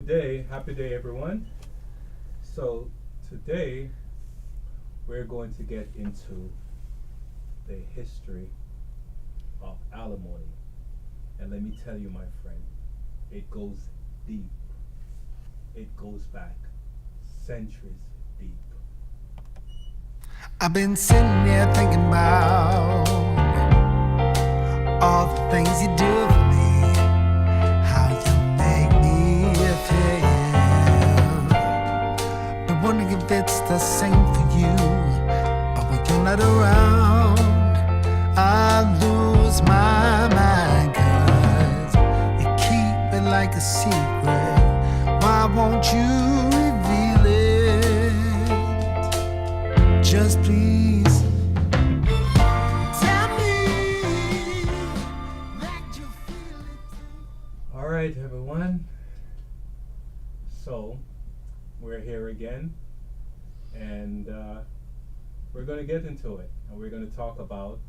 day, happy day everyone. So today we're going to get into the history of alimony. And let me tell you, my friend, it goes deep. It goes back centuries deep. I've been sitting here thinking about all the things you do for me, how you make me feel. But wondering if it's the same for you. But when you're not around, I lose my mind, 'cause you keep it like a secret. Why won't you reveal it? Just please tell me that you feel it too. All right, everyone. So we're here again, and we're going to get into it, and we're going to talk about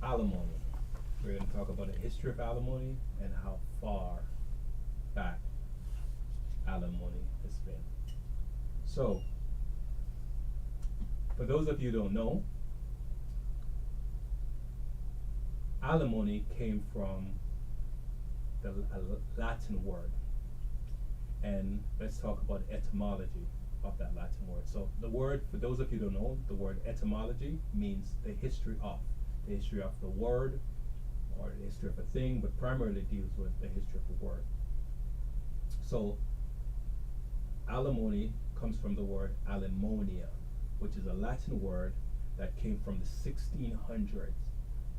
alimony. We're going to talk about the history of alimony and how far back alimony has been. So, for those of you who don't know, alimony came from the Latin word. And let's talk about the etymology of that Latin word. So the word, for those of you who don't know, the word etymology means the history of the word, or the history of a thing, but primarily deals with the history of the word. So alimony comes from the word alimonia, which is a Latin word that came from the 1600s,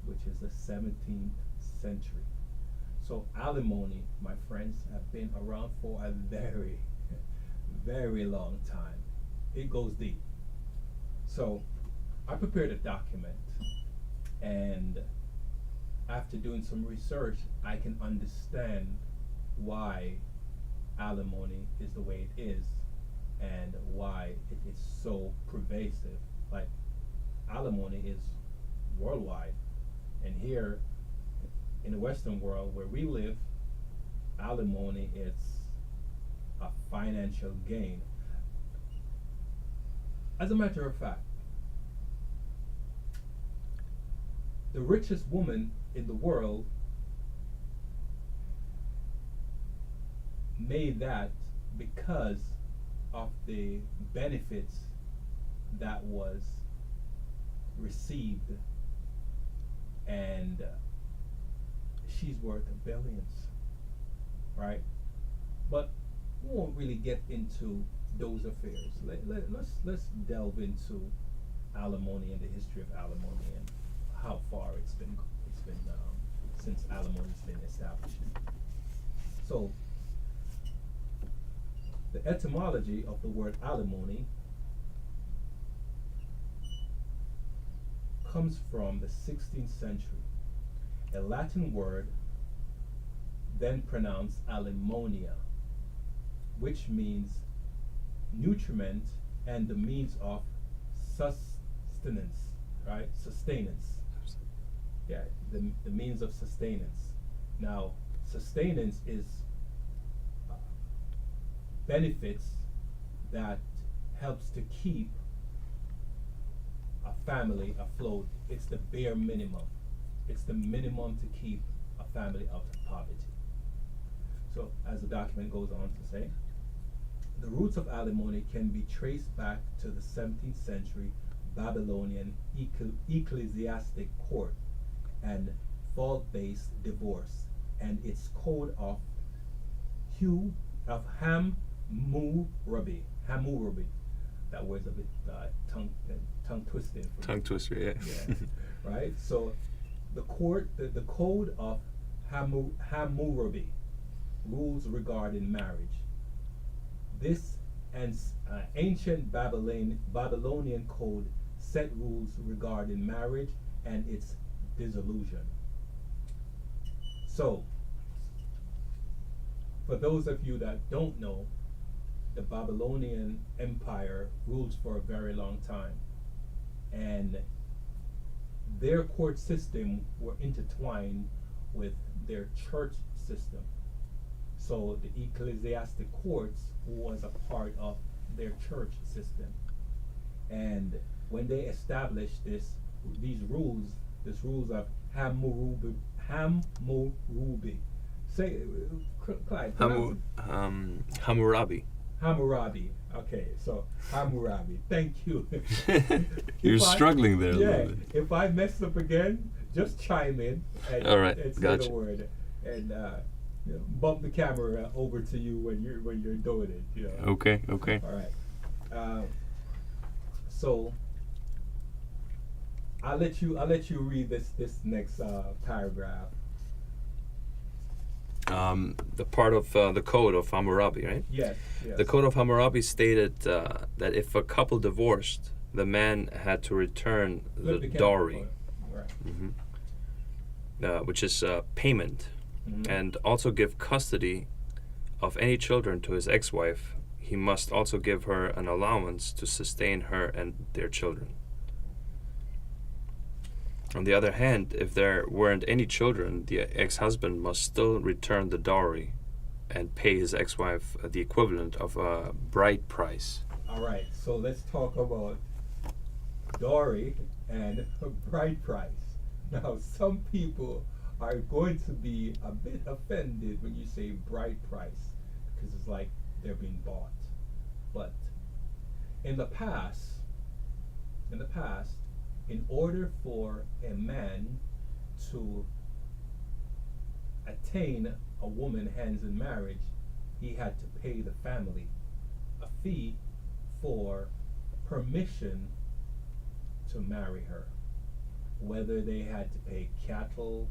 which is the 17th century. So alimony, my friends, have been around for a very, very long time. It goes deep. So I prepared a document, and after doing some research, I can understand why alimony is the way it is and why it is so pervasive. Like, alimony is worldwide, and here in the Western world where we live, alimony is a financial gain. As a matter of fact, the richest woman in the world made that because of the benefits that was received, and she's worth billions, right? But we won't really get into those affairs. Let's delve into alimony and the history of alimony and how far it's been since alimony's been established. So the etymology of the word alimony comes from the 16th century, a Latin word then pronounced alimonia, which means nutriment and the means of sustenance, right? Sustenance. Yeah, the means of sustenance. Now, sustenance is benefits that helps to keep a family afloat. It's the bare minimum. It's the minimum to keep a family out of poverty. So, as the document goes on to say, the roots of alimony can be traced back to the 17th century Babylonian ecclesiastic court and fault-based divorce, and its code of Hammurabi. That word's a bit tongue twisting. Tongue twister, yeah. Yeah. Right. So the code of Hammurabi rules regarding marriage. This and ancient Babylonian code set rules regarding marriage and its dissolution. So, for those of you that don't know, the Babylonian Empire ruled for a very long time, and their court system were intertwined with their church system. So the ecclesiastic courts was a part of their church system. And when they established these rules of Hammurabi, say, Clyde, pronounce it. Hammurabi. Hammurabi. Okay, so Hammurabi. Thank you. You're struggling there a Yeah, little bit. if I mess up again, just chime in and, All right, and say gotcha. the word, and you know, bump the camera over to you when you're doing it. You know. Okay. All right. So I'll let you read this next paragraph. The part of the Code of Hammurabi, right? Yes. The Code of Hammurabi stated that if a couple divorced, the man had to return Flip the camera dowry, forward. Right. which is payment, and also give custody of any children to his ex-wife. He must also give her an allowance to sustain her and their children. On the other hand, if there weren't any children, the ex-husband must still return the dowry and pay his ex-wife the equivalent of a bride price. All right. So let's talk about dowry and bride price. Now, some people are going to be a bit offended when you say bride price, because it's like they're being bought. But in the past, in order for a man to attain a woman hands in marriage, he had to pay the family a fee for permission to marry her. Whether they had to pay cattle,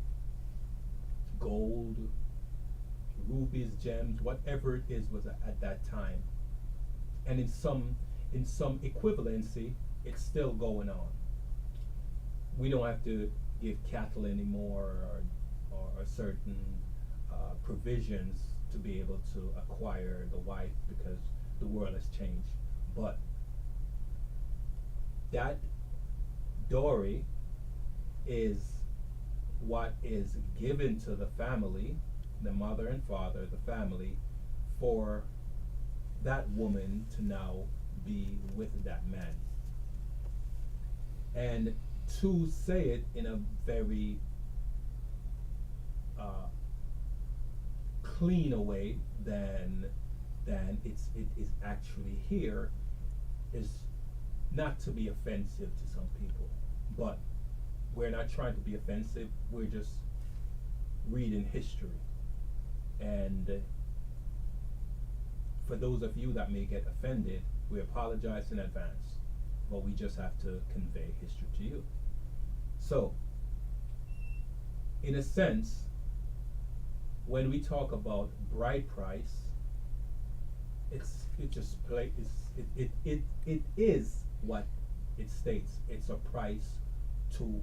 gold, rubies, gems, whatever it is was at that time. And in some equivalency, it's still going on. We don't have to give cattle anymore, or certain provisions to be able to acquire the wife, because the world has changed. But that dowry is what is given to the family, the mother and father, the family, for that woman to now be with that man. And to say it in a very cleaner way than it is actually here is not to be offensive to some people, but we're not trying to be offensive. We're just reading history. And for those of you that may get offended, we apologize in advance, but we just have to convey history to you. So, in a sense, when we talk about bride price, it is what it states. It's a price to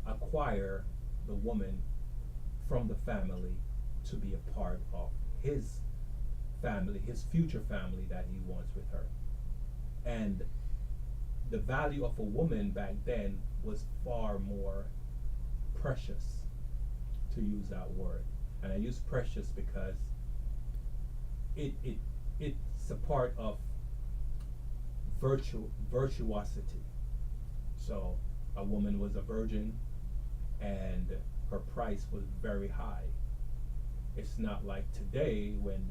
acquire the woman from the family to be a part of his family, his future family that he wants with her. And the value of a woman back then was far more precious, to use that word. And I use precious because it's a part of virtuosity. So a woman was a virgin and her price was very high. It's not like today when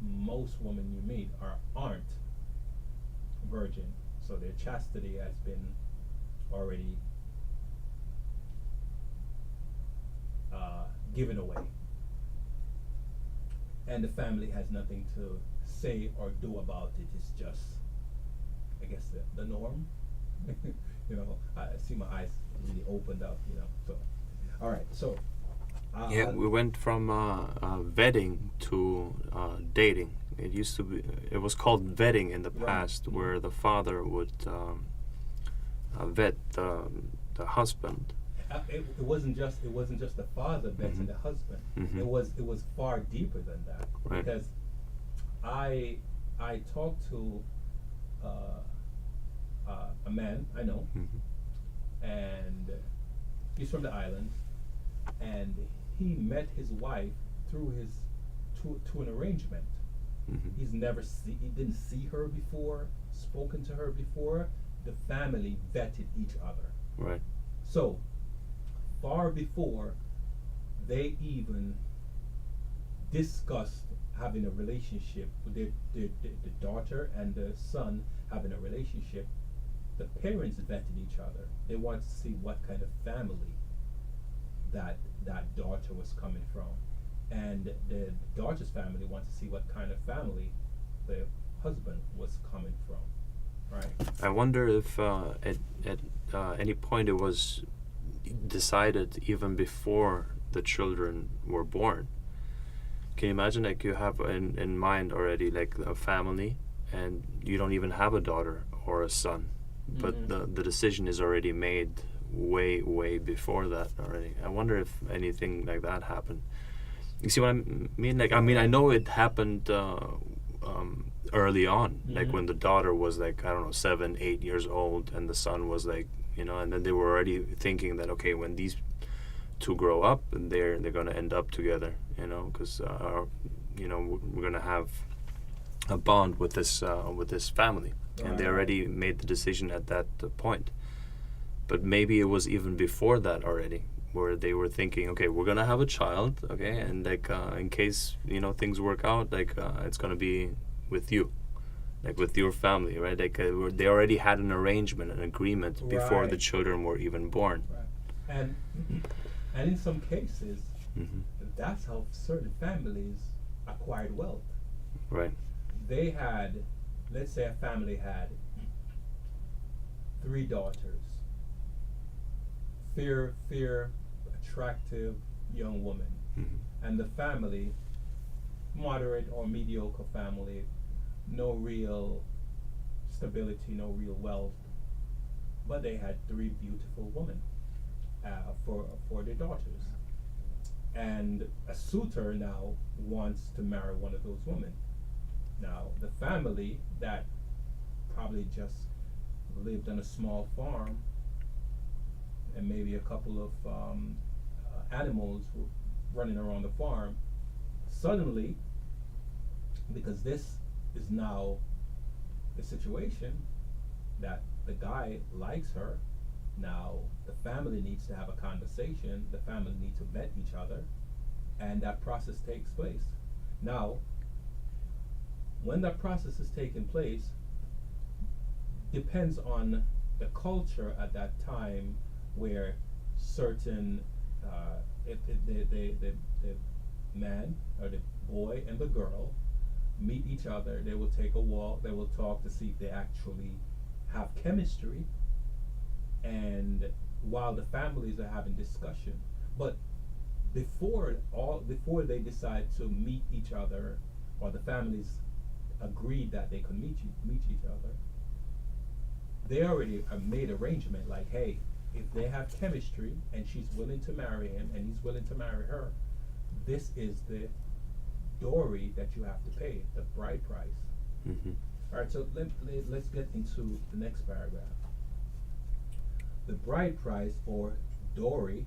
most women you meet aren't virgin, so their chastity has been already given away, and the family has nothing to say or do about it. It's just, I guess, the norm. You know, I see my eyes really opened up, you know. So, all right, so Yeah, we went from vetting to dating. It used to be, it was called vetting in the Right. past, where the father would vet the husband. it wasn't just the father vetting the husband. Mhm. It was far deeper than that. Right. Because I talked to a man I know, and he's from the islands, and he met his wife through his to an arrangement. He didn't see her before, spoken to her before. The family vetted each other. Right. So far before they even discussed having a relationship with the daughter and the son having a relationship, the parents vetted each other. They wanted to see what kind of family that daughter was coming from, and the daughter's family wanted to see what kind of family the husband was coming from. Right. I wonder if at any point it was decided even before the children were born. Can you imagine, like, you have in mind already like a family, and you don't even have a daughter or a son, but the decision is already made way before that already. I wonder if anything like that happened. You see what I mean? Like, I mean, I know it happened early on, like when the daughter was like, I don't know, 7, 8 years old, and the son was like, you know, and then they were already thinking that, okay, when these two grow up, and they're going to end up together, you know, because you know, we're going to have a bond with this family. Right. And they already made the decision at that point. But maybe it was even before that already, where they were thinking, okay, we're gonna have a child, okay, and like in case, you know, things work out, like it's gonna be with you, like with your family, right? Like they already had an arrangement, an agreement before the children were even born. Right. And in some cases, that's how certain families acquired wealth. Right. They had, let's say a family had 3 daughters, fair, attractive young woman, and the family, moderate or mediocre family, no real stability, no real wealth, but they had 3 beautiful women for their daughters. And a suitor now wants to marry one of those women. Now, the family that probably just lived on a small farm and maybe a couple of animals running around the farm, suddenly, because this is now the situation that the guy likes her, now the family needs to have a conversation, the family needs to vet each other, and that process takes place. Now, when that process is taking place, depends on the culture at that time, where certain the man or the boy and the girl meet each other. They will take a walk, they will talk to see if they actually have chemistry, and while the families are having discussion. But before they decide to meet each other, or the families agreed that they could meet each other, they already made arrangement, like, hey, if they have chemistry and she's willing to marry him and he's willing to marry her, this is the dowry that you have to pay, the bride price. All right, so let's get into the next paragraph. The bride price, or dowry,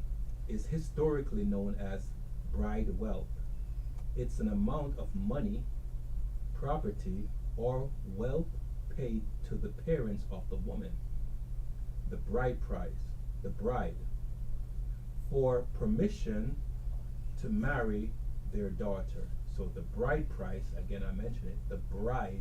is historically known as bride wealth. It's an amount of money, property, or wealth paid to the parents of the woman. The bride price, the bride, for permission to marry their daughter. So the bride price, again I mentioned it, the bride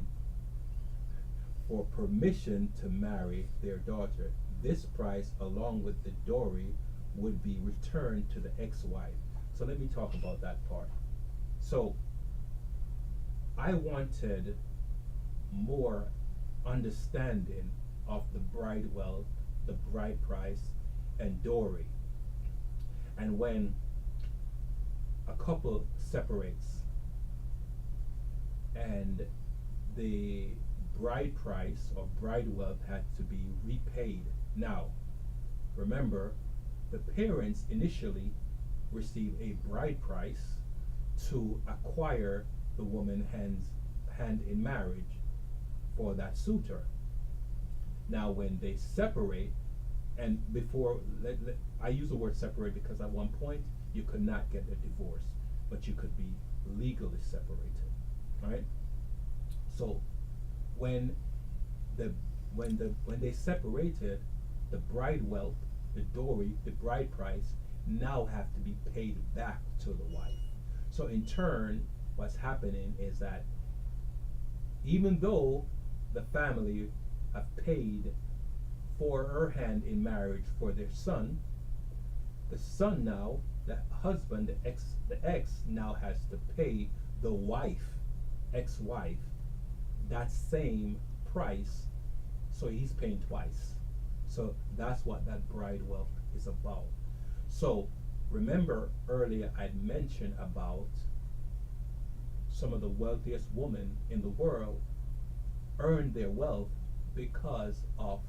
for permission to marry their daughter. This price, along with the dowry, would be returned to the ex-wife. So let me talk about that part. So I wanted more understanding of the bride wealth, the bride price, and dowry. And when a couple separates and the bride price or bride wealth had to be repaid. Now, remember, the parents initially receive a bride price to acquire the woman hand in marriage for that suitor. Now, when they separate, and before, I use the word separate because at one point you could not get a divorce, but you could be legally separated, right? So when they separated, the bride wealth, the dowry, the bride price now have to be paid back to the wife. So in turn, what's happening is that even though the family have paid for her hand in marriage for their son, the son now, the husband, the ex now has to pay the wife, ex-wife, that same price, so he's paying twice. So that's what that bride wealth is about. So remember earlier I'd mentioned about some of the wealthiest women in the world earned their wealth because of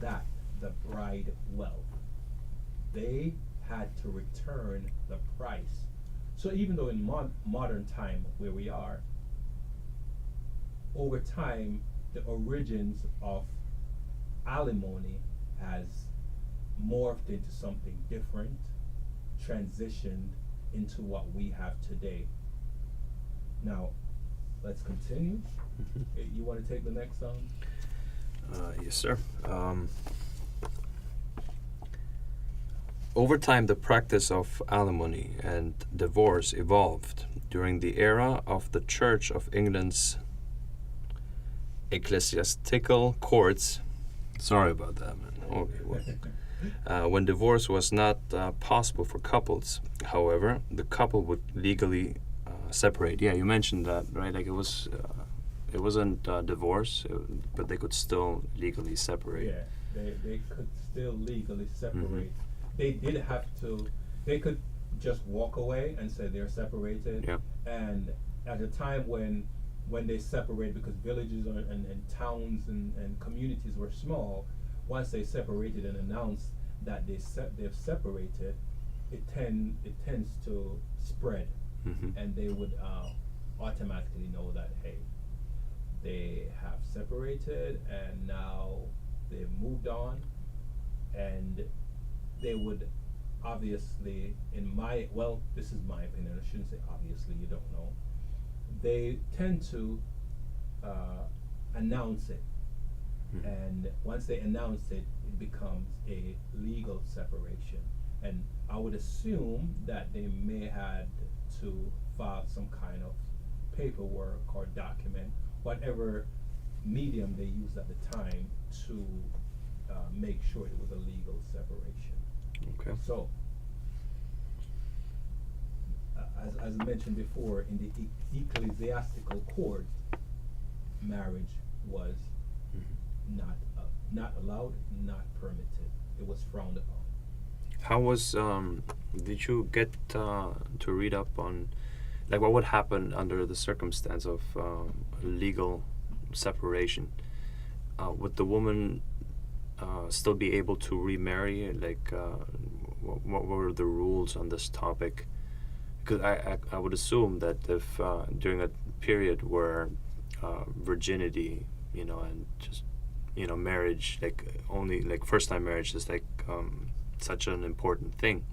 that, the bride wealth. They had to return the price. So even though in modern time where we are, over time the origins of alimony has morphed into something different, transitioned into what we have today. Now, let's continue. You want to take the next song? Yes, sir. Over time, the practice of alimony and divorce evolved during the era of the Church of England's ecclesiastical courts. Sorry about that, man. Okay, well, when divorce was not possible for couples, however, the couple would legally separate. Yeah, you mentioned that, right? Like it wasn't divorce, but they could still legally separate. Yeah, they could still legally separate. They did have to. They could just walk away and say they're separated. Yeah. And at a time when they separate, because villages and towns and communities were small, once they separated and announced that they've separated, it tends to spread, and they would automatically know that, hey, they have separated and now they've moved on, and they would obviously, this is my opinion, I shouldn't say obviously, you don't know, they tend to announce it. And once they announce it, it becomes a legal separation. And I would assume that they may had to file some kind of paperwork or document, whatever medium they used at the time, to make sure it was a legal separation. Okay. So, as I mentioned before, in the ecclesiastical court, marriage was not allowed, not permitted. It was frowned upon. How was did you get to read up on, like, what would happen under the circumstance of legal separation? Would the woman still be able to remarry? Like, what were the rules on this topic? Because I would assume that if during a period where virginity, and just marriage, like only like first time marriage is like such an important thing,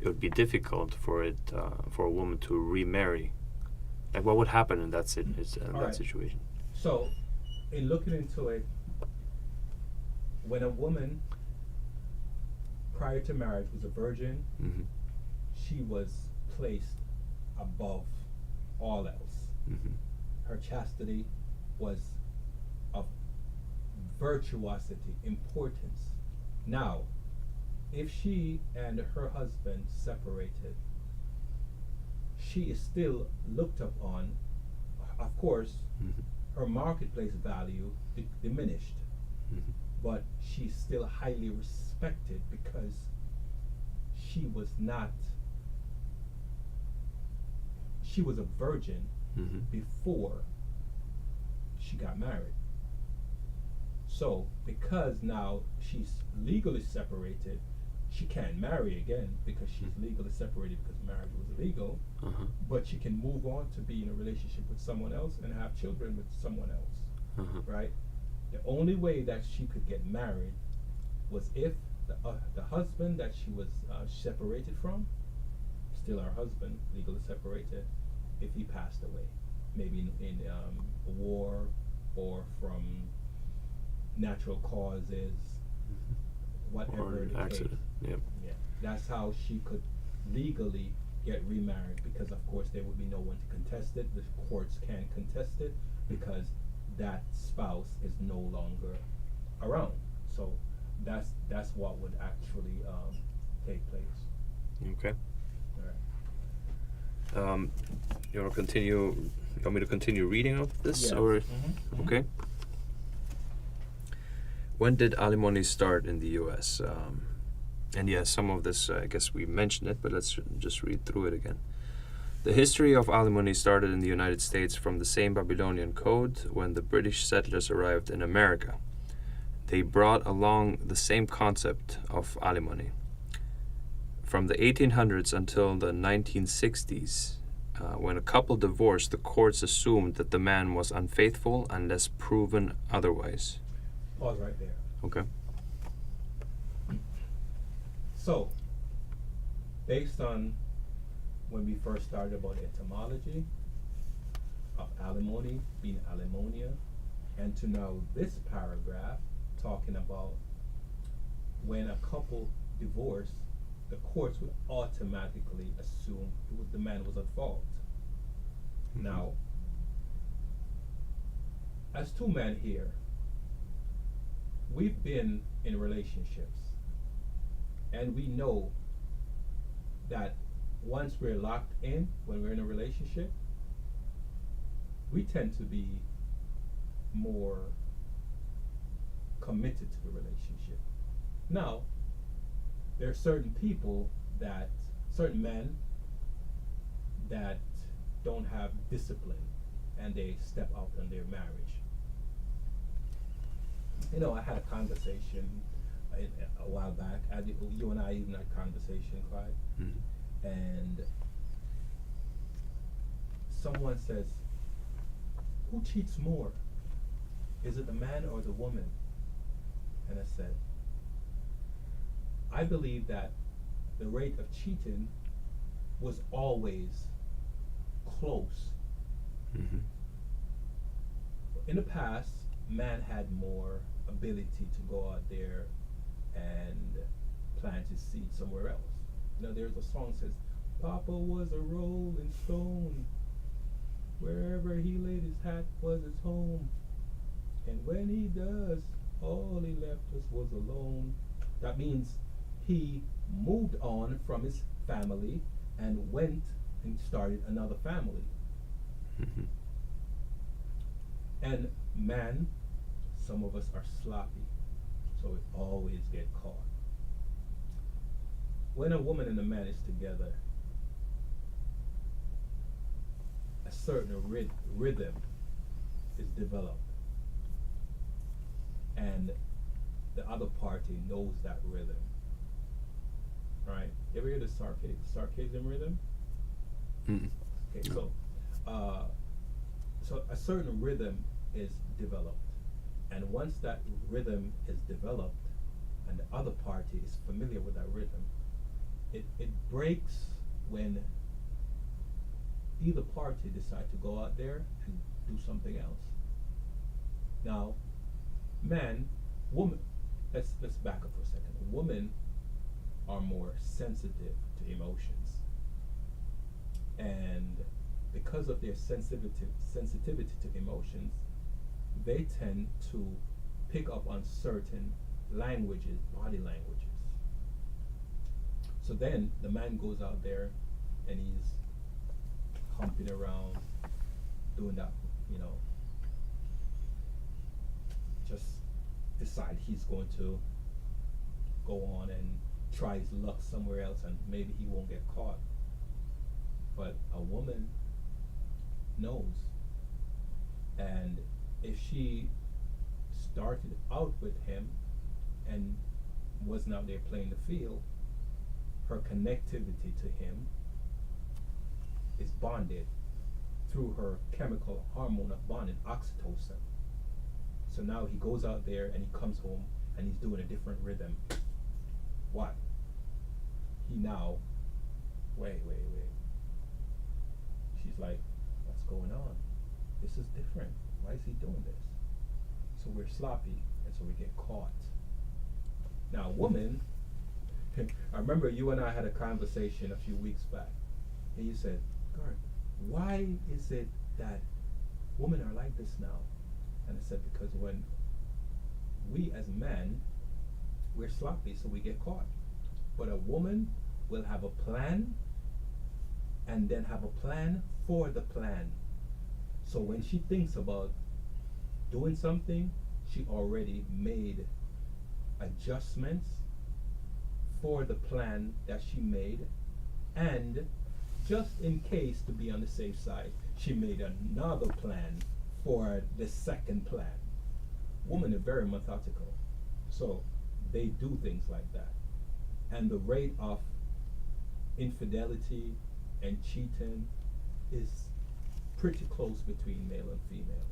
it would be difficult for a woman to remarry. Like, what would happen in that situation? So, in looking into it, when a woman prior to marriage was a virgin, she was placed above all else. Her chastity was of virtuosity, importance. Now, if she and her husband separated, she is still looked upon. Of course, her marketplace value diminished, but she's still highly respected because she was a virgin before she got married. So because now she's legally separated, she can't marry again because she's legally separated because marriage was illegal, but she can move on to be in a relationship with someone else and have children with someone else, right? The only way that she could get married was if the husband that she was separated from, still her husband, legally separated, if he passed away, maybe in a war or from natural causes, whatever Or an the accident. case. Yep. Yeah, that's how she could legally get remarried, because of course there would be no one to contest it. The courts can't contest it because that spouse is no longer around. So that's what would actually take place. Okay. All right. You want to continue? You want me to continue reading of this, Yes. or Mhm. okay? When did alimony start in the U.S.? And yeah, some of this, I guess we mentioned it, but let's just read through it again. The history of alimony started in the United States from the same Babylonian code when the British settlers arrived in America. They brought along the same concept of alimony. From the 1800s until the 1960s, when a couple divorced, the courts assumed that the man was unfaithful unless proven otherwise. Pause right there. Okay. So, based on when we first started about the etymology of alimony being alimonia, and to now this paragraph talking about when a couple divorced, the courts would automatically assume the man was at fault. Mhm. Now, as two men here, we've been in relationships, and we know that once we're locked in, when we're in a relationship, we tend to be more committed to the relationship. Now, there are certain people that, certain men that don't have discipline and they step out on their marriage. You know, I had a conversation a while back. You and I even had a conversation, Clyde, Mhm. and someone says, who cheats more? Is it the man or the woman? And I said, I believe that the rate of cheating was always close. Mhm. In the past, man had more ability to go out there and plant his seed somewhere else. You know, there's a song that says, Papa was a rolling stone. Wherever he laid his hat was his home. And when he does, all he left us was alone. That means he moved on from his family and went and started another family. Mhm. And man, some of us are sloppy, so we always get caught. When a woman and a man is together, a certain rhythm is developed, and the other party knows that rhythm. Right? Ever hear the sarcasm rhythm? Mm-mm. Okay, No. so a certain rhythm is developed, and once that rhythm is developed, and the other party is familiar with that rhythm, it breaks when either party decide to go out there and do something else. Now, woman, let's back up for a second. Women are more sensitive to emotions, and because of their sensitivity to emotions, they tend to pick up on certain languages, body languages. So then the man goes out there and he's humping around, doing that, you know, just decide he's going to go on and try his luck somewhere else, and maybe he won't get caught. But a woman knows, and if she started out with him and wasn't out there playing the field, her connectivity to him is bonded through her chemical hormone of bonding, oxytocin. So now he goes out there and he comes home and he's doing a different rhythm. What? He now, wait. She's like, going on? This is different. Why is he doing this? So we're sloppy, and so we get caught. Now, woman, I remember you and I had a conversation a few weeks back, and you said, Garth, why is it that women are like this now? And I said, because when we as men, we're sloppy, so we get caught. But a woman will have a plan and then have a plan for the plan. So when she thinks about doing something, she already made adjustments for the plan that she made, and just in case, to be on the safe side, she made another plan for the second plan. Women are very methodical, so they do things like that. And the rate of infidelity and cheating is pretty close between male and female.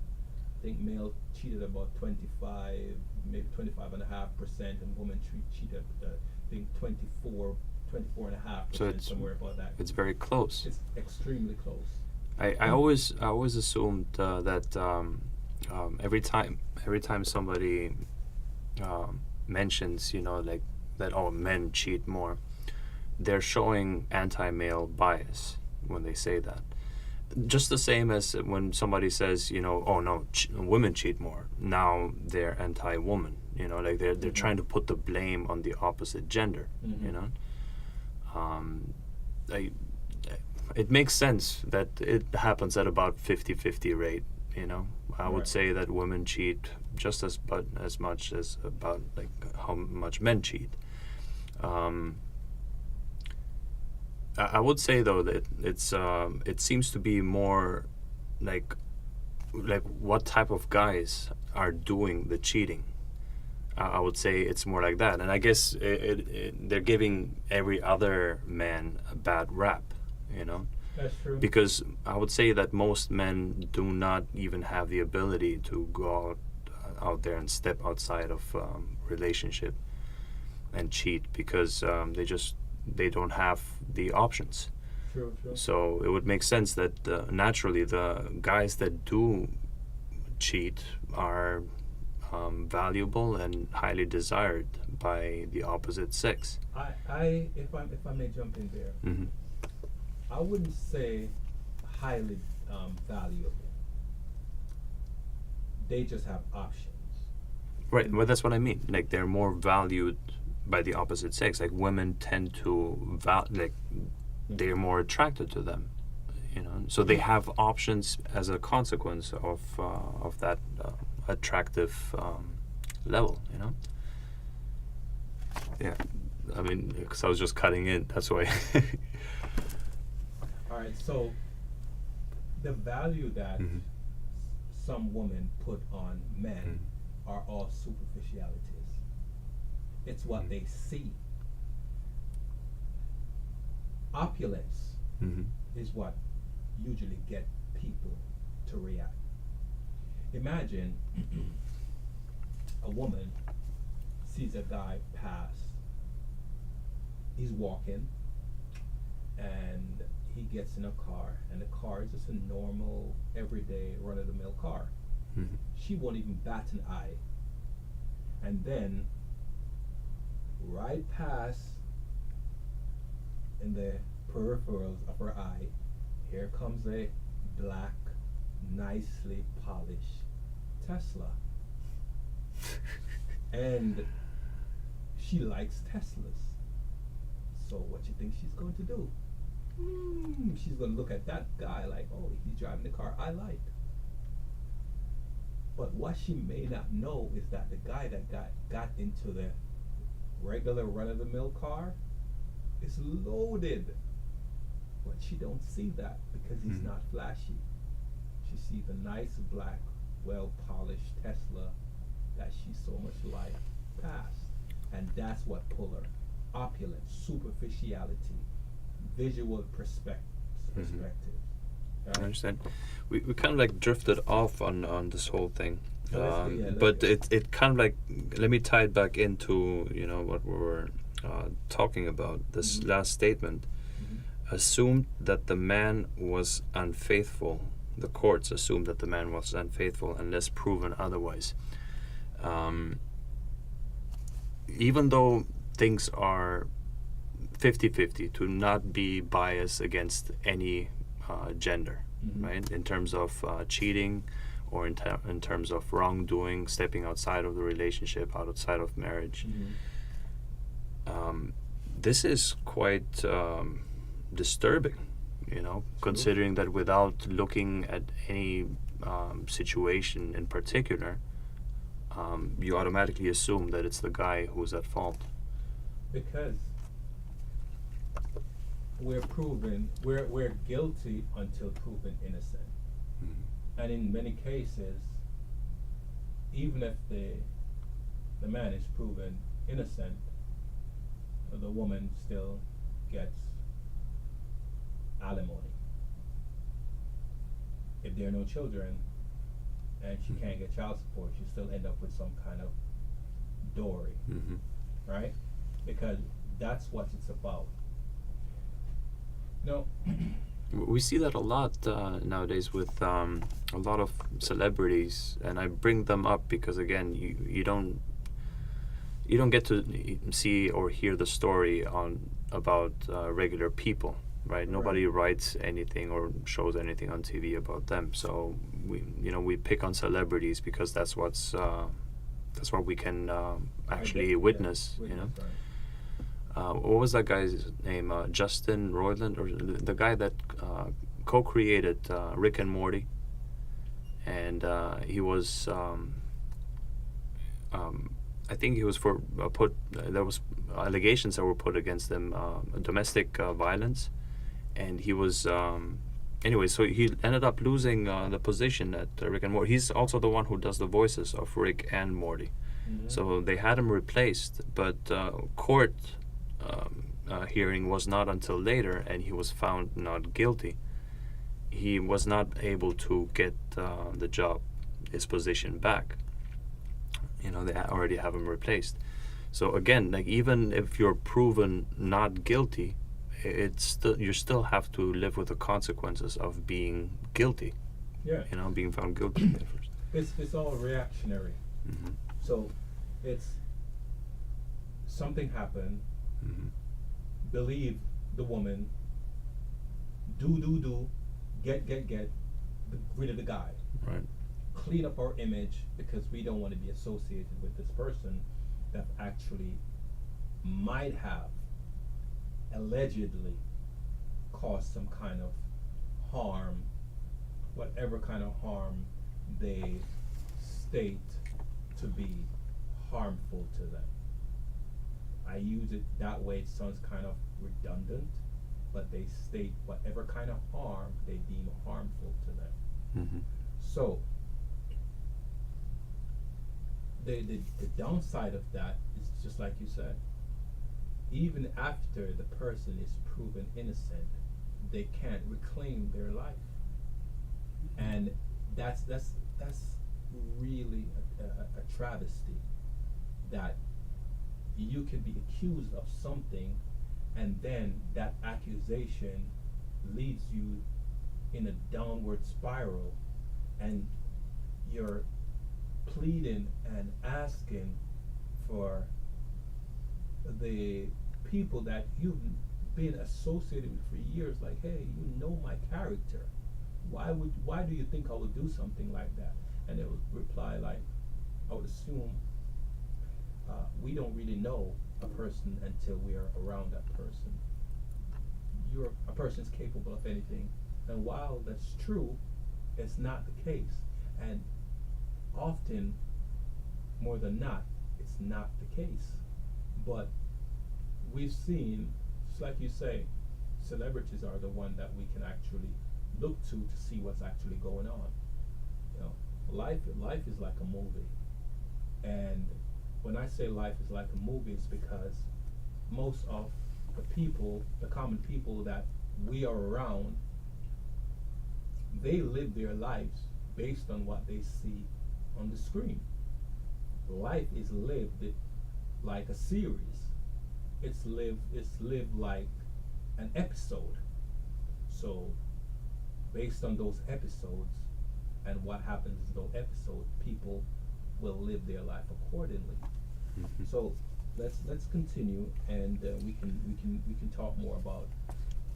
I think male cheated about 25, maybe 25.5%, and women cheated, I think 24.5%, So it's somewhere about that. It's very close. It's extremely close. I always assumed that every time somebody mentions, like that, oh, men cheat more, they're showing anti-male bias when they say that. Just the same as when somebody says, oh no, women cheat more. Now they're anti-woman. Like they're trying to put the blame on the opposite gender. It makes sense that it happens at about 50-50 rate. I would say that women cheat just as much as about like how much men cheat. I would say though that it seems to be more like what type of guys are doing the cheating. I would say it's more like that, and I guess they're giving every other man a bad rap. That's true. Because I would say that most men do not even have the ability to go out there and step outside of relationship and cheat, because they don't have the options. True. So it would make sense that naturally the guys that do cheat are valuable and highly desired by the opposite sex. If I may jump in there, Mm-hmm. I wouldn't say highly valuable. They just have options. Right, well, that's what I mean. Like they're more valued by the opposite sex. Like women tend to they're more attracted to them. So they have options as a consequence of that attractive level. Yeah, I mean, because I was just cutting in. That's why. All right, so the value that Mm-hmm. some women put on men are all superficialities. It's what they see. Opulence Mm-hmm. is what usually get people to react. Imagine a woman sees a guy pass. He's walking, and he gets in a car, and the car is just a normal, everyday, run-of-the-mill car. Mm-hmm. She won't even bat an eye. And then, right past, in the peripherals of her eye, here comes a black, nicely polished Tesla. And she likes Teslas. So what you think she's going to do? She's going to look at that guy like, oh, he's driving the car I like. But what she may not know is that the guy that got into the regular run-of-the-mill car is loaded. But she don't see that because he's not flashy. She sees a nice black, well-polished Tesla that she so much like pass. And that's what pull her. Opulence, superficiality, visual perspective. I understand. We kind of like drifted off on this whole thing, let's but go. it kind of like, let me tie it back into what we were talking about. This last statement assumed that the man was unfaithful the courts assumed that the man was unfaithful unless proven otherwise. Even though things are 50-50, to not be biased against any gender, right? In terms of cheating, or in terms of wrongdoing, stepping outside of the relationship, outside of marriage. This is quite disturbing, considering that without looking at any situation in particular, you automatically assume that it's the guy who's at fault. Because we're guilty until proven innocent. And in many cases, even if the man is proven innocent, the woman still gets alimony. If there are no children and she can't get child support, she still end up with some kind of dowry, right? Because that's what it's about. No. We see that a lot nowadays with a lot of celebrities, and I bring them up because again, you don't get to see or hear the story about regular people, right? Nobody writes anything or shows anything on TV about them. So we pick on celebrities because that's what we can actually witness. Right. What was that guy's name? Justin Roiland, or the guy that co-created Rick and Morty, and he was. I think he was there was allegations that were put against him, domestic violence, and he was. Anyway, so he ended up losing the position at Rick and Morty. He's also the one who does the voices of Rick and Morty. So they had him replaced, but court hearing was not until later, and he was found not guilty. He was not able to get the job, his position back. They already have him replaced. So again, like, even if you're proven not guilty, you still have to live with the consequences of being guilty. Yeah. Being found guilty at first. It's all reactionary. So it's something happened. Believe the woman. Do get rid of the guy. Right. Clean up our image because we don't want to be associated with this person that actually might have allegedly caused some kind of harm, whatever kind of harm they state to be harmful to them. I use it that way. It sounds kind of redundant, but they state whatever kind of harm they deem harmful to them. So the downside of that is just like you said. Even after the person is proven innocent, they can't reclaim their life, and that's really a travesty. That you can be accused of something, and then that accusation leads you in a downward spiral, and you're pleading and asking for the people that you've been associated with for years, like, hey, you know my character. Why do you think I would do something like that? And they would reply like, I would assume we don't really know a person until we are around that person. A person's capable of anything. And while that's true, it's not the case. And often, more than not, it's not the case. But we've seen, just like you say, celebrities are the one that we can actually look to see what's actually going on. Life is like a movie. And when I say life is like a movie, it's because most of the common people that we are around, they live their lives based on what they see on the screen. Life is lived like a series. It's lived like an episode. So based on those episodes and what happens in those episodes, people will live their life accordingly. Mhm. So let's continue, and we can talk more about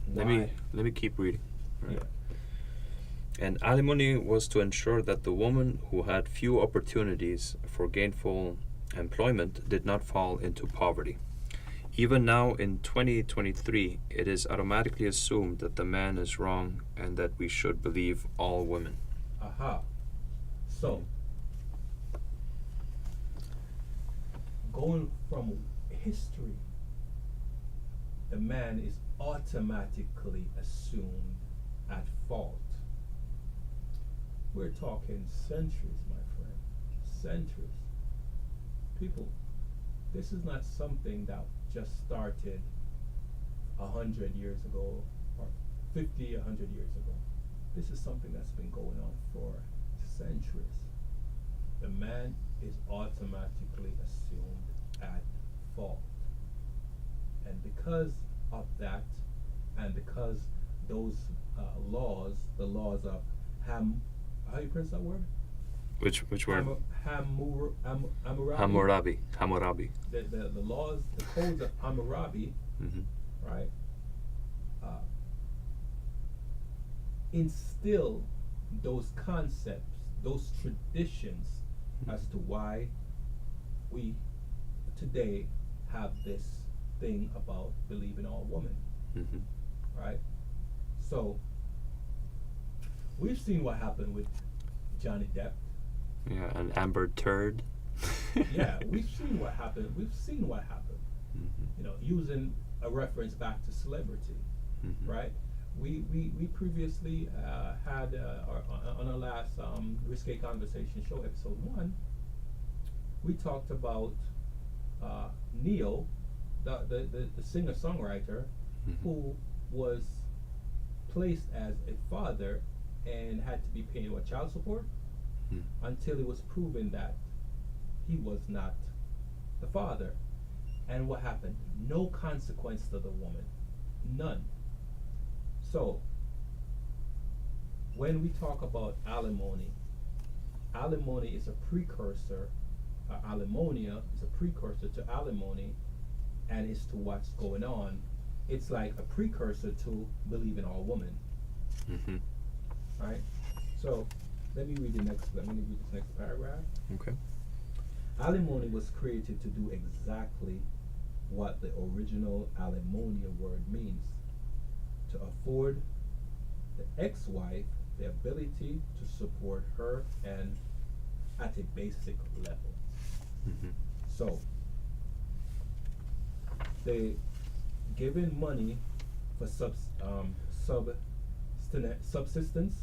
why. Let me keep reading. Right. Yeah. And alimony was to ensure that the woman who had few opportunities for gainful employment did not fall into poverty. Even now in 2023, it is automatically assumed that the man is wrong and that we should believe all women. Aha. So, going from history, the man is automatically assumed at fault. We're talking centuries, my friend. Centuries. People, this is not something that just started 100 years ago or 50, 100 years ago. This is something that's been going on for centuries. The man is automatically assumed at fault. And because of that, and because those laws, the laws of how you pronounce that word? Which word? Hammurabi. Hammurabi. The laws, the codes of Hammurabi, Mm-hmm. right, instill those concepts, those traditions, as to why we today have this thing about believing all women, Mm-hmm. right? So we've seen what happened with Johnny Depp. Yeah, an Amber Turd. Yeah, we've seen what happened. We've seen what happened. Mm-hmm. You know, using a reference back to celebrity, Mm-hmm. right? We previously had on our last Risqué Conversation show, episode 1, we talked about Neil, the singer-songwriter, Mhm. who was placed as a father and had to be paying child support Mm. until it was proven that he was not the father. And what happened? No consequence to the woman. None. So, when we talk about alimony, alimony is a precursor, alimonia is a precursor to alimony, and it's to what's going on. It's like a precursor to believing all women, Mm-hmm. right? So, let me read this next paragraph. Okay. Alimony was created to do exactly what the original alimonia word means: to afford the ex-wife the ability to support her and at a basic level. Mm-hmm. So, they giving money for subsistence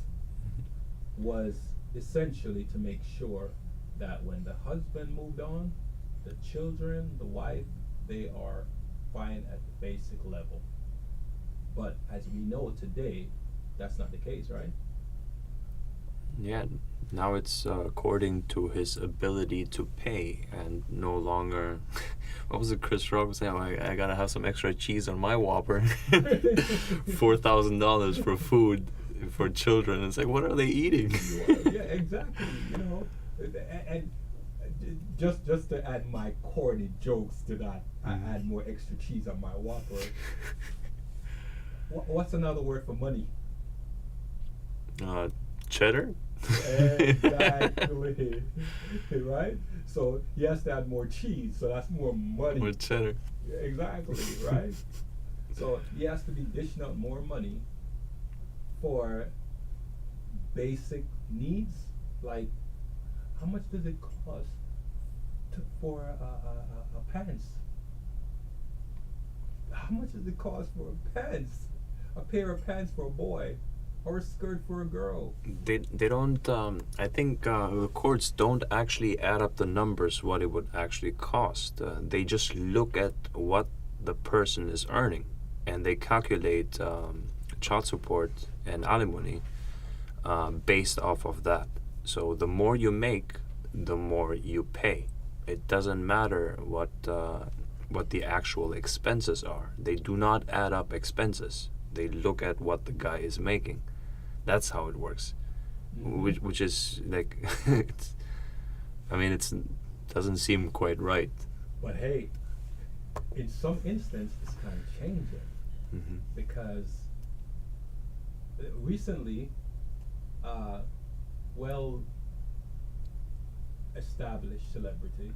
was essentially to make sure that when the husband moved on, the children, the wife, they are fine at the basic level. But as we know today, that's not the case, right? Yeah, now it's according to his ability to pay and no longer. What was it Chris Rock was saying? I gotta have some extra cheese on my Whopper. $4,000 for food for children. It's like, what are they eating? Yeah, exactly. You know, and just to add my corny jokes to that, I add more extra cheese on my Whopper. What's another word for money? Cheddar? Exactly. Right? So he has to add more cheese, so that's more money. More cheddar. Exactly, right? So he has to be dishing out more money for basic needs. Like, how much does it cost for a pants? How much does it cost for a pants? A pair of pants for a boy, or a skirt for a girl? They don't. I think the courts don't actually add up the numbers what it would actually cost. They just look at what the person is earning, and they calculate child support and alimony based off of that. So the more you make, the more you pay. It doesn't matter what the actual expenses are. They do not add up expenses. They look at what the guy is making. That's how it works. Which is like, it's doesn't seem quite right. But hey, in some instance, it's kind of changing Mm-hmm. because recently, well-established celebrity,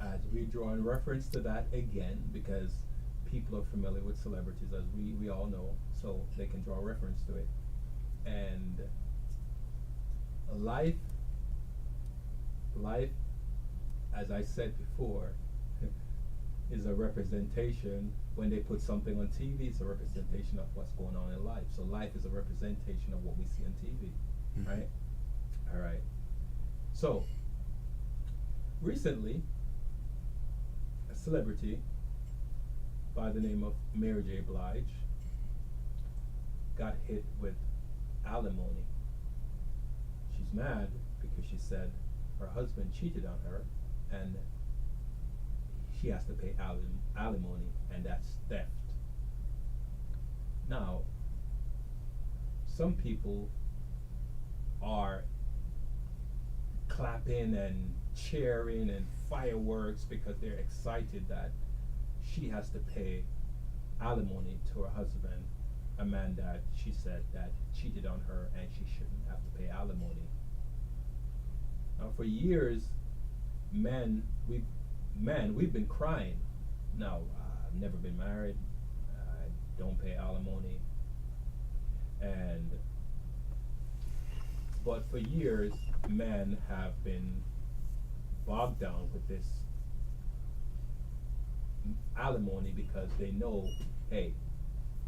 as we draw in reference to that again, because people are familiar with celebrities, as we all know, so they can draw reference to it. And life, as I said before, is a representation. When they put something on TV, it's a representation of what's going on in life. So life is a representation of what we see on TV, right? All right. So recently, a celebrity by the name of Mary J. Blige got hit with alimony. She's mad because she said her husband cheated on her and she has to pay alimony, and that's theft. Now, some people are clapping and cheering and fireworks because they're excited that she has to pay alimony to her husband, a man that she said that cheated on her and she shouldn't have to pay alimony. Now, for years, we've been crying. No, I've never been married. I don't pay alimony. But for years, men have been bogged down with this alimony because they know, hey,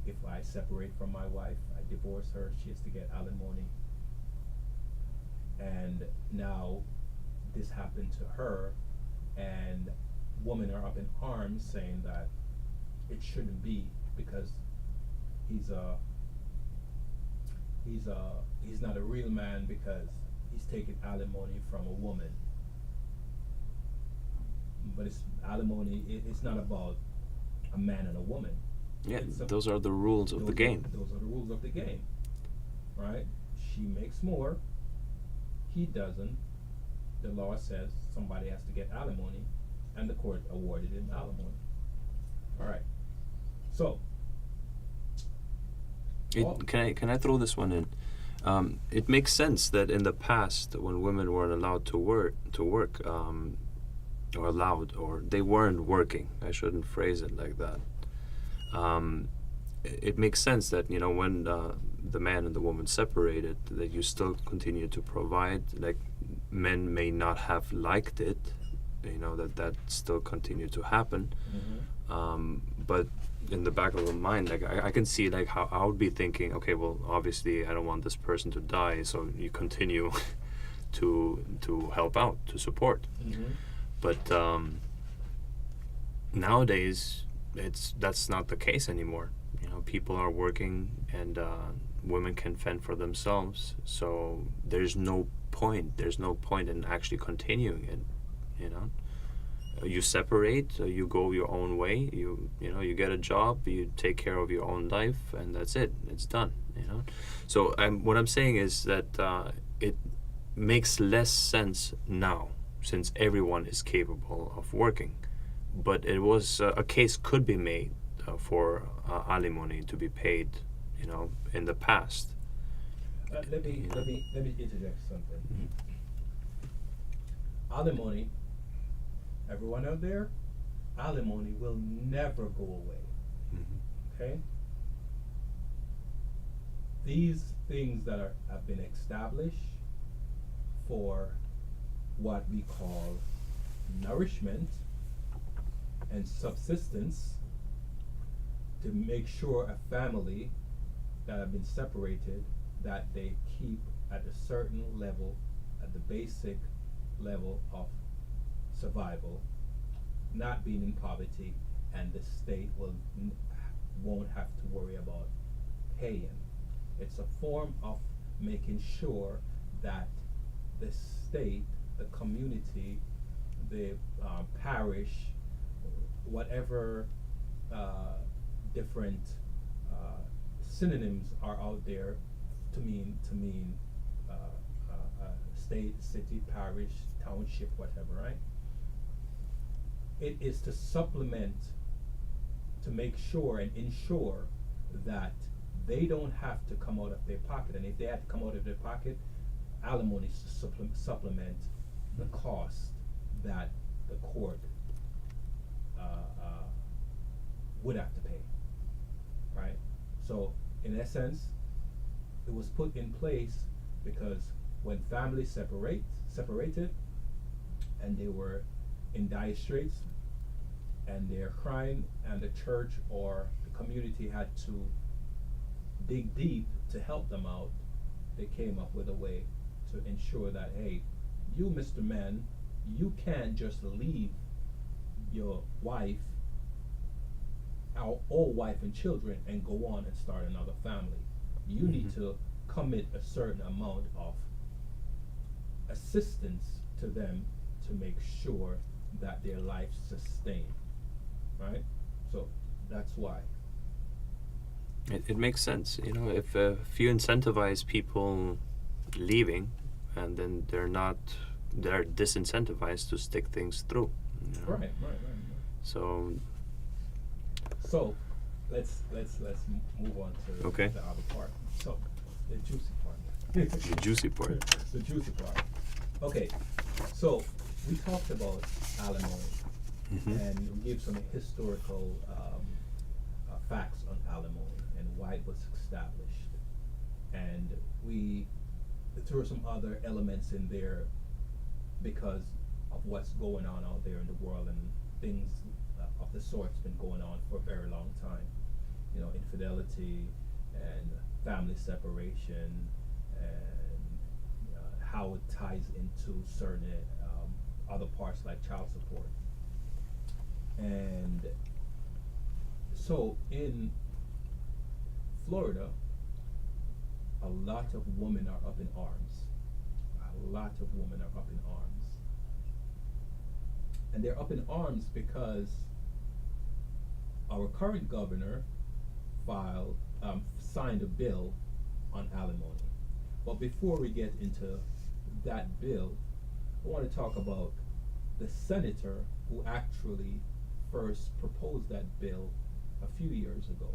if I separate from my wife, I divorce her, she has to get alimony. And now this happened to her, and women are up in arms saying that it shouldn't be because he's not a real man because he's taking alimony from a woman. But it's alimony. It's not about a man and a woman. Yeah, those are the rules of the game. Those are the rules of the game, right? She makes more. He doesn't. The law says somebody has to get alimony, and the court awarded him alimony. All right. So, can I throw this one in? It makes sense that in the past, when women weren't allowed to work, or allowed, or they weren't working. I shouldn't phrase it like that. It makes sense that when the man and the woman separated, that you still continue to provide. Like, men may not have liked it, that still continued to happen. But in the back of the mind, like I can see like how I would be thinking, okay, well, obviously I don't want this person to die, so you continue to help out, to support. But nowadays that's not the case anymore. People are working, and women can fend for themselves, so there's no point in actually continuing it. You separate, you go your own way, you get a job, you take care of your own life, and that's it, it's done. So what I'm saying is that it makes less sense now, since everyone is capable of working. But it was a case could be made for alimony to be paid, in the past. Let me interject something. Alimony, everyone out there, alimony will never go away. Okay? These things that have been established for what we call nourishment and subsistence, to make sure a family that have been separated, that they keep at a certain level, at the basic level of survival, not being in poverty, and the state won't have to worry about paying. It's a form of making sure that the state, the community, the parish, whatever different synonyms are out there to to mean state, city, parish, township, whatever, right? It is to supplement, to make sure and ensure that they don't have to come out of their pocket. And if they have to come out of their pocket, alimony is to supplement the cost that the court would have to pay, right? So in essence, it was put in place because when families separated and they were in dire straits and they're crying, and the church or the community had to dig deep to help them out, they came up with a way to ensure that, hey, you, Mr. Man, you can't just leave your wife, our old wife and children, and go on and start another family. You need to commit a certain amount of assistance to them to make sure that their life sustained, right? So that's why. It makes sense, you know, if you incentivize people leaving, and then they're disincentivized to stick things through. You know? Right. So let's move on to the other part. So the juicy part. The juicy part. The juicy part. Okay, so we talked about alimony, and we gave some historical facts on alimony and why it was established, and we threw some other elements in there because of what's going on out there in the world, and things of the sort's been going on for a very long time. You know, infidelity and family separation, and how it ties into certain other parts like child support. And so in Florida, a lot of women are up in arms. A lot of women are up in arms. And they're up in arms because our current governor signed a bill on alimony. But before we get into that bill, I want to talk about the senator who actually first proposed that bill a few years ago.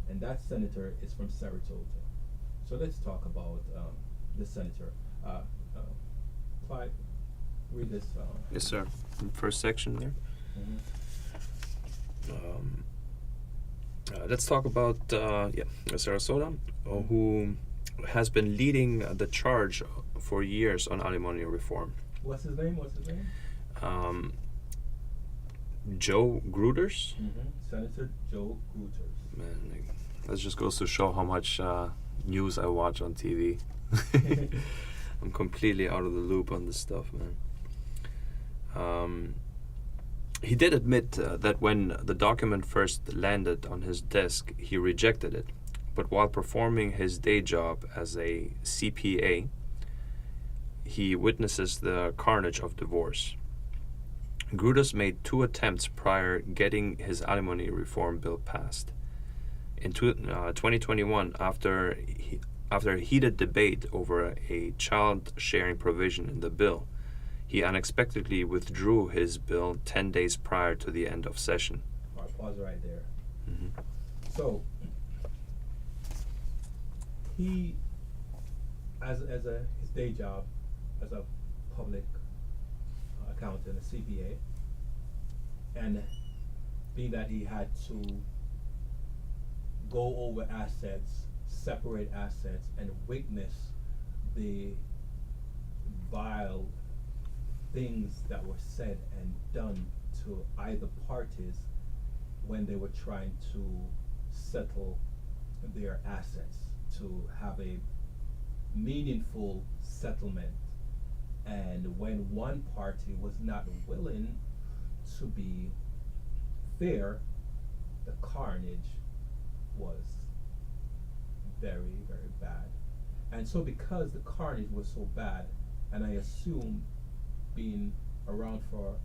And that senator is from Saratoga. So let's talk about the senator. Clyde, read this. Yes, sir. First section there. Let's talk about Sarasota, who has been leading the charge for years on alimony reform. What's his name? Joe Gruters. Senator Joe Gruters. Man, that just goes to show how much news I watch on TV. I'm completely out of the loop on this stuff, man. He did admit that when the document first landed on his desk, he rejected it. But while performing his day job as a CPA, he witnesses the carnage of divorce. Gruters made 2 attempts prior getting his alimony reform bill passed. In 2021, after a heated debate over a child-sharing provision in the bill, he unexpectedly withdrew his bill 10 days prior to the end of session. All right, pause right there. So, he, as his day job as a public accountant, a CPA, and being that he had to go over assets, separate assets, and witness the vile things that were said and done to either parties when they were trying to settle their assets, to have a meaningful settlement. And when one party was not willing to be fair, the carnage was very, very bad. And so because the carnage was so bad, and I assume being around for a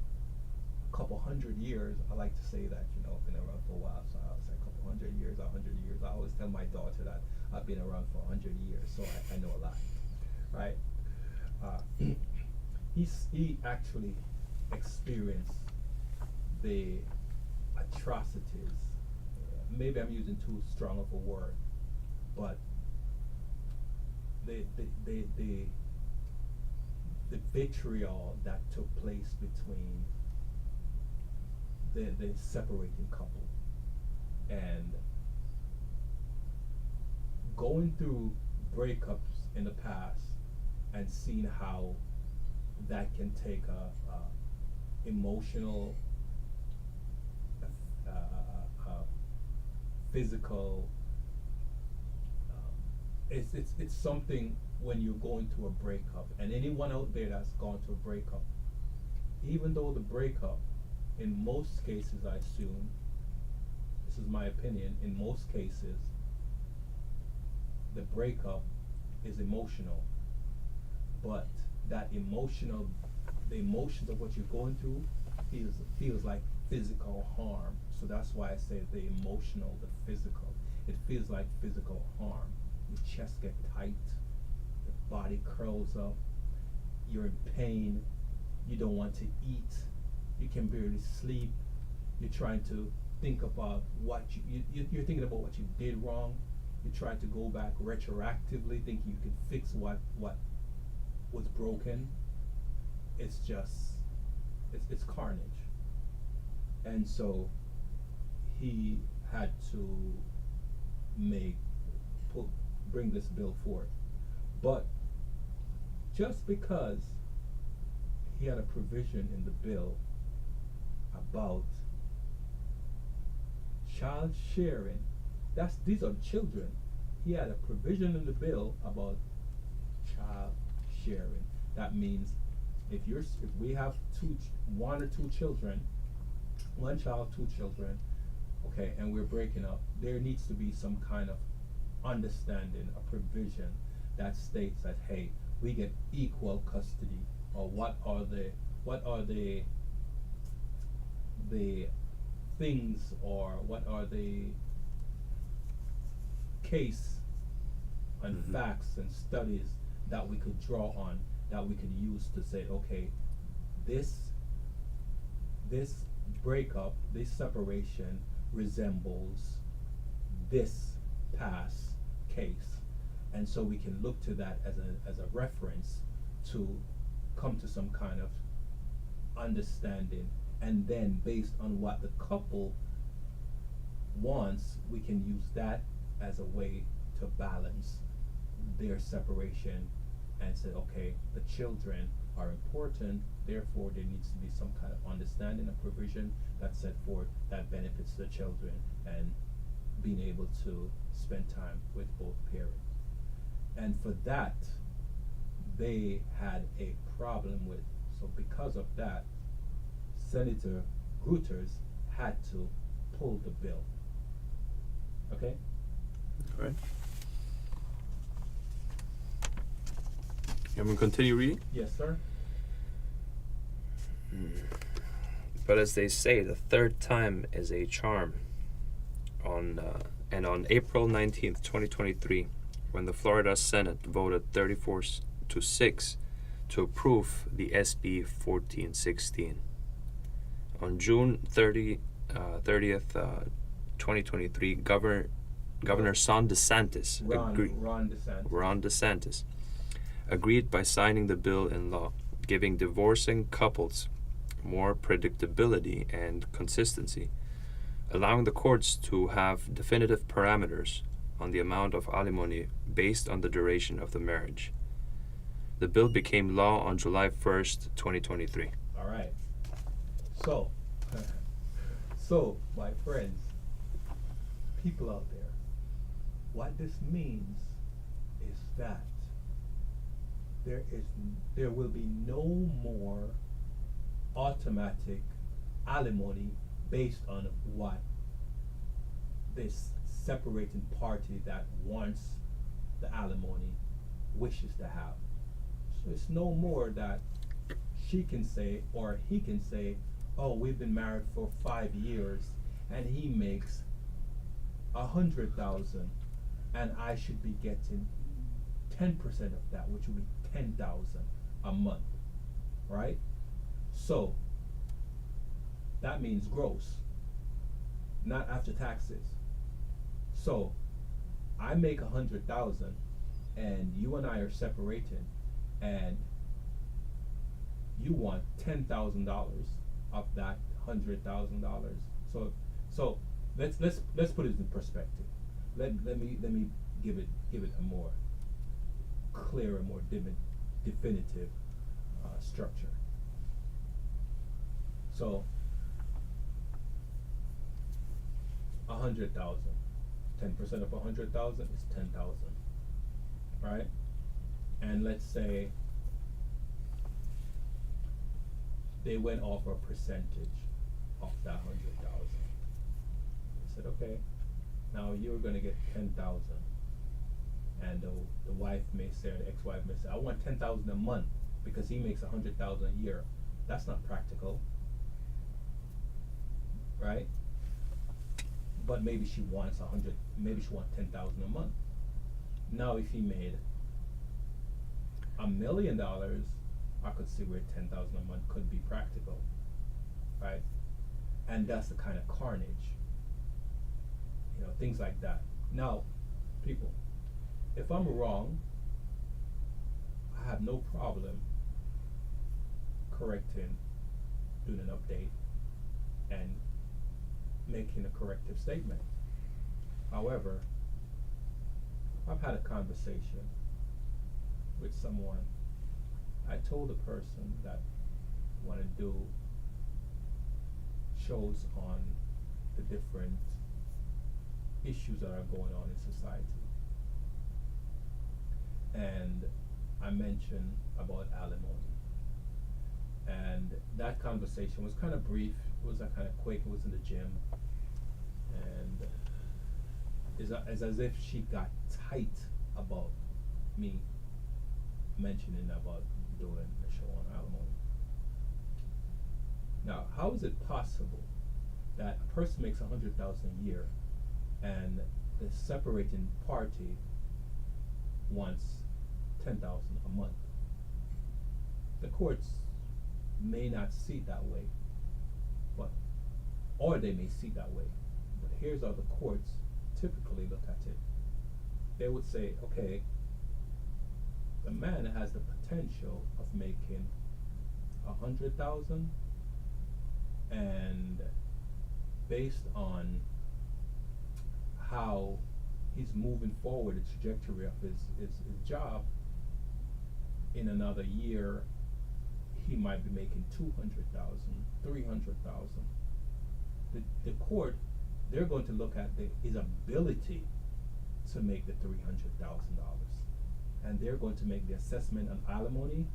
couple hundred years, I like to say that, you know, I've been around for a while, so I was like a couple 100 years, 100 years. I always tell my daughter that I've been around for 100 years, so I know a lot, right? He actually experienced the atrocities. Maybe I'm using too strong of a word, but the vitriol that took place between the separating couple, and going through breakups in the past and seeing how that can take a emotional, physical. It's something when you're going through a breakup, and anyone out there that's gone through a breakup, even though the breakup, in most cases, I assume, this is my opinion, in most cases, the breakup is emotional, but the emotions of what you're going through feels like physical harm. So that's why I say the emotional, the physical. It feels like physical harm. Your chest gets tight, your body curls up, you're in pain, you don't want to eat, you can barely sleep, you're trying to think about what you're thinking about what you did wrong, you're trying to go back retroactively thinking you can fix what was broken. It's just, it's carnage. And so he had to bring this bill forth. But just because he had a provision in the bill about child sharing, these are children. He had a provision in the bill about child sharing. That means if we have one or two children, one child, two children, okay, and we're breaking up, there needs to be some kind of understanding, a provision that states that, hey, we get equal custody, or what are the things, or what are the case and facts and studies that we could draw on, that we could use to say, okay, this breakup, this separation resembles this past case, and so we can look to that as a reference to come to some kind of understanding, and then based on what the couple wants, we can use that as a way to balance their separation and say, okay, the children are important, therefore there needs to be some kind of understanding and provision that's set forth that benefits the children, and being able to spend time with both parents. And for that, they had a problem with. So because of that, Senator Gruters had to pull the bill. Okay? All right. Can we continue reading? Yes, sir. But as they say, the third time is a charm. On April 19th, 2023, when the Florida Senate voted 34-6 to approve the SB 1416. On June 30th, 2023, Governor Ron DeSantis agreed by signing the bill in law, giving divorcing couples more predictability and consistency, allowing the courts to have definitive parameters on the amount of alimony based on the duration of the marriage. The bill became law on July 1st, 2023. All right. So, my friends, people out there, what this means is that there will be no more automatic alimony based on what this separating party that wants the alimony wishes to have. So it's no more that she can say or he can say, oh, we've been married for 5 years and he makes $100,000 and I should be getting 10% of that, which would be 10,000 a month, right? So that means gross, not after taxes. So I make 100,000, and you and I are separating, and you want $10,000 of that $100,000. So let's put it in perspective. Let me give it a more clear, more definitive structure. So 100,000, 10% of 100,000 is 10,000, right? And let's say they went off a percentage of that 100,000. They said, okay, now you're going to get 10,000, and the wife may say, or the ex-wife may say, I want 10,000 a month because he makes 100,000 a year. That's not practical, right? But maybe she wants 100. Maybe she wants 10,000 a month. Now, if he made $1 million, I could see where 10,000 a month could be practical, right? And that's the kind of carnage, things like that. Now, people, if I'm wrong, I have no problem correcting, doing an update, and making a corrective statement. However, I've had a conversation with someone. I told a person that I want to do shows on the different issues that are going on in society. And I mentioned about alimony. And that conversation was kind of brief. It was kind of quick. It was in the gym. And it's as if she got tight about me mentioning about doing a show on alimony. Now, how is it possible that a person makes 100,000 a year and the separating party wants 10,000 a month? The courts may not see it that way, or they may see it that way. But here's how the courts typically look at it. They would say, okay, the man has the potential of making 100,000, and based on how he's moving forward, the trajectory of his job, in another year he might be making 200,000, 300,000. The court, they're going to look at his ability to make the $300,000, and they're going to make the assessment on alimony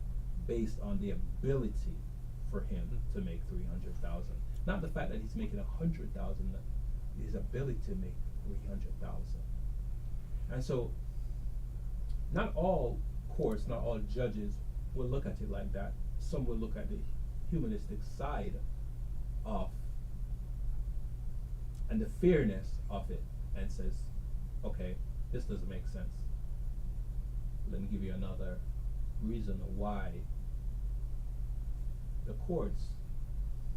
based on the ability for him to make 300,000, not the fact that he's making 100,000. His ability to make 300,000. And so, not all courts, not all judges will look at it like that. Some will look at the humanistic side of and the fairness of it, and says, okay, this doesn't make sense. Let me give you another reason why the courts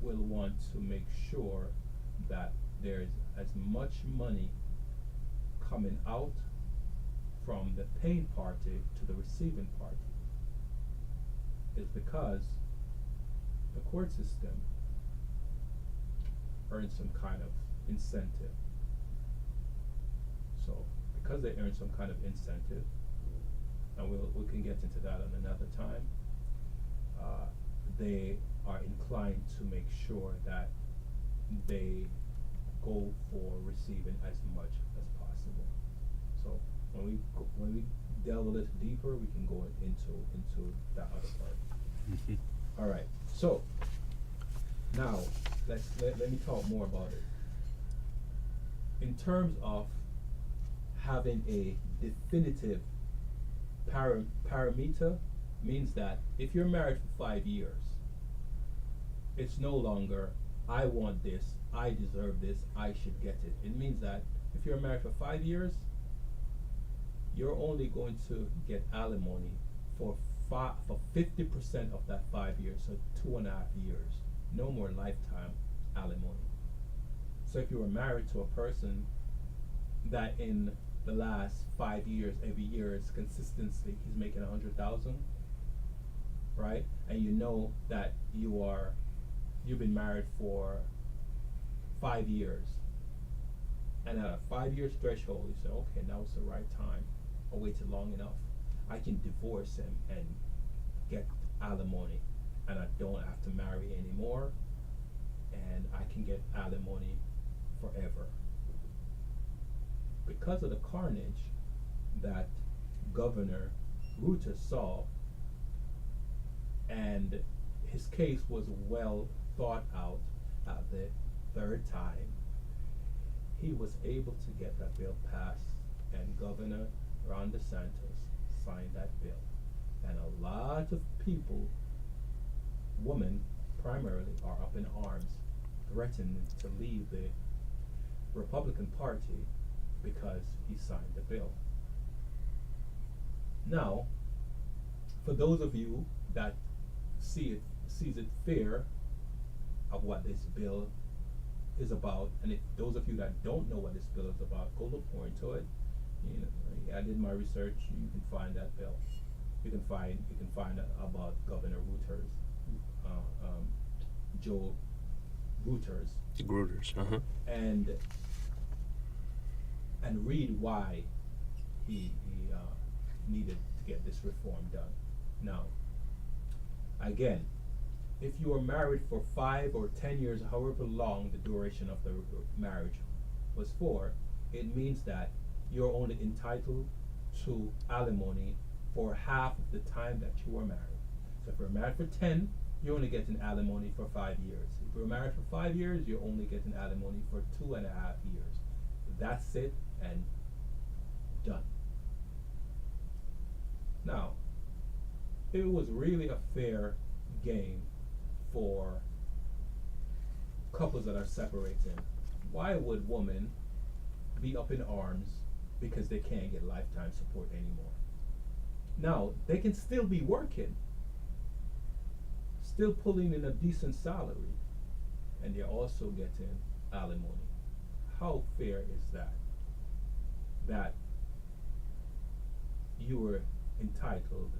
will want to make sure that there's as much money coming out from the paying party to the receiving party, is because the court system earns some kind of incentive. So because they earn some kind of incentive, and we can get into that on another time, they are inclined to make sure that they go for receiving as much as possible. So when we delve a little deeper, we can go into that other part. All right. So now let me talk more about it. In terms of having a definitive parameter, means that if you're married for 5 years, it's no longer I want this, I deserve this, I should get it. It means that if you're married for 5 years, you're only going to get alimony for 50% of that 5 years, so 2.5 years. No more lifetime alimony. So if you were married to a person that in the last 5 years, every year is consistency, he's making 100,000, right? And you know that you've been married for 5 years, and at a 5 year threshold, you say, okay, now it's the right time. I waited long enough. I can divorce him and get alimony, and I don't have to marry anymore, and I can get alimony forever. Because of the carnage that Governor Rutter saw, and his case was well thought out at the third time, he was able to get that bill passed, and Governor Ron DeSantis signed that bill. And a lot of people, women primarily, are up in arms, threatening to leave the Republican Party because he signed the bill. Now, for those of you that sees it fair of what this bill is about, and if those of you that don't know what this bill is about, go look more into it. You know, I did my research. You can find that bill. You can find about Governor Rutter's, Joe Rutter's, and read why he needed to get this reform done. Now, again, if you are married for 5 or 10 years, however long the duration of the marriage was for, it means that you're only entitled to alimony for half of the time that you were married. So if you're married for 10, you're only getting alimony for 5 years. If you're married for 5 years, you're only getting alimony for 2.5 years. That's it, and done. Now, if it was really a fair game for couples that are separating, why would women be up in arms because they can't get lifetime support anymore? Now, they can still be working, still pulling in a decent salary, and they're also getting alimony. How fair is that? That you were entitled,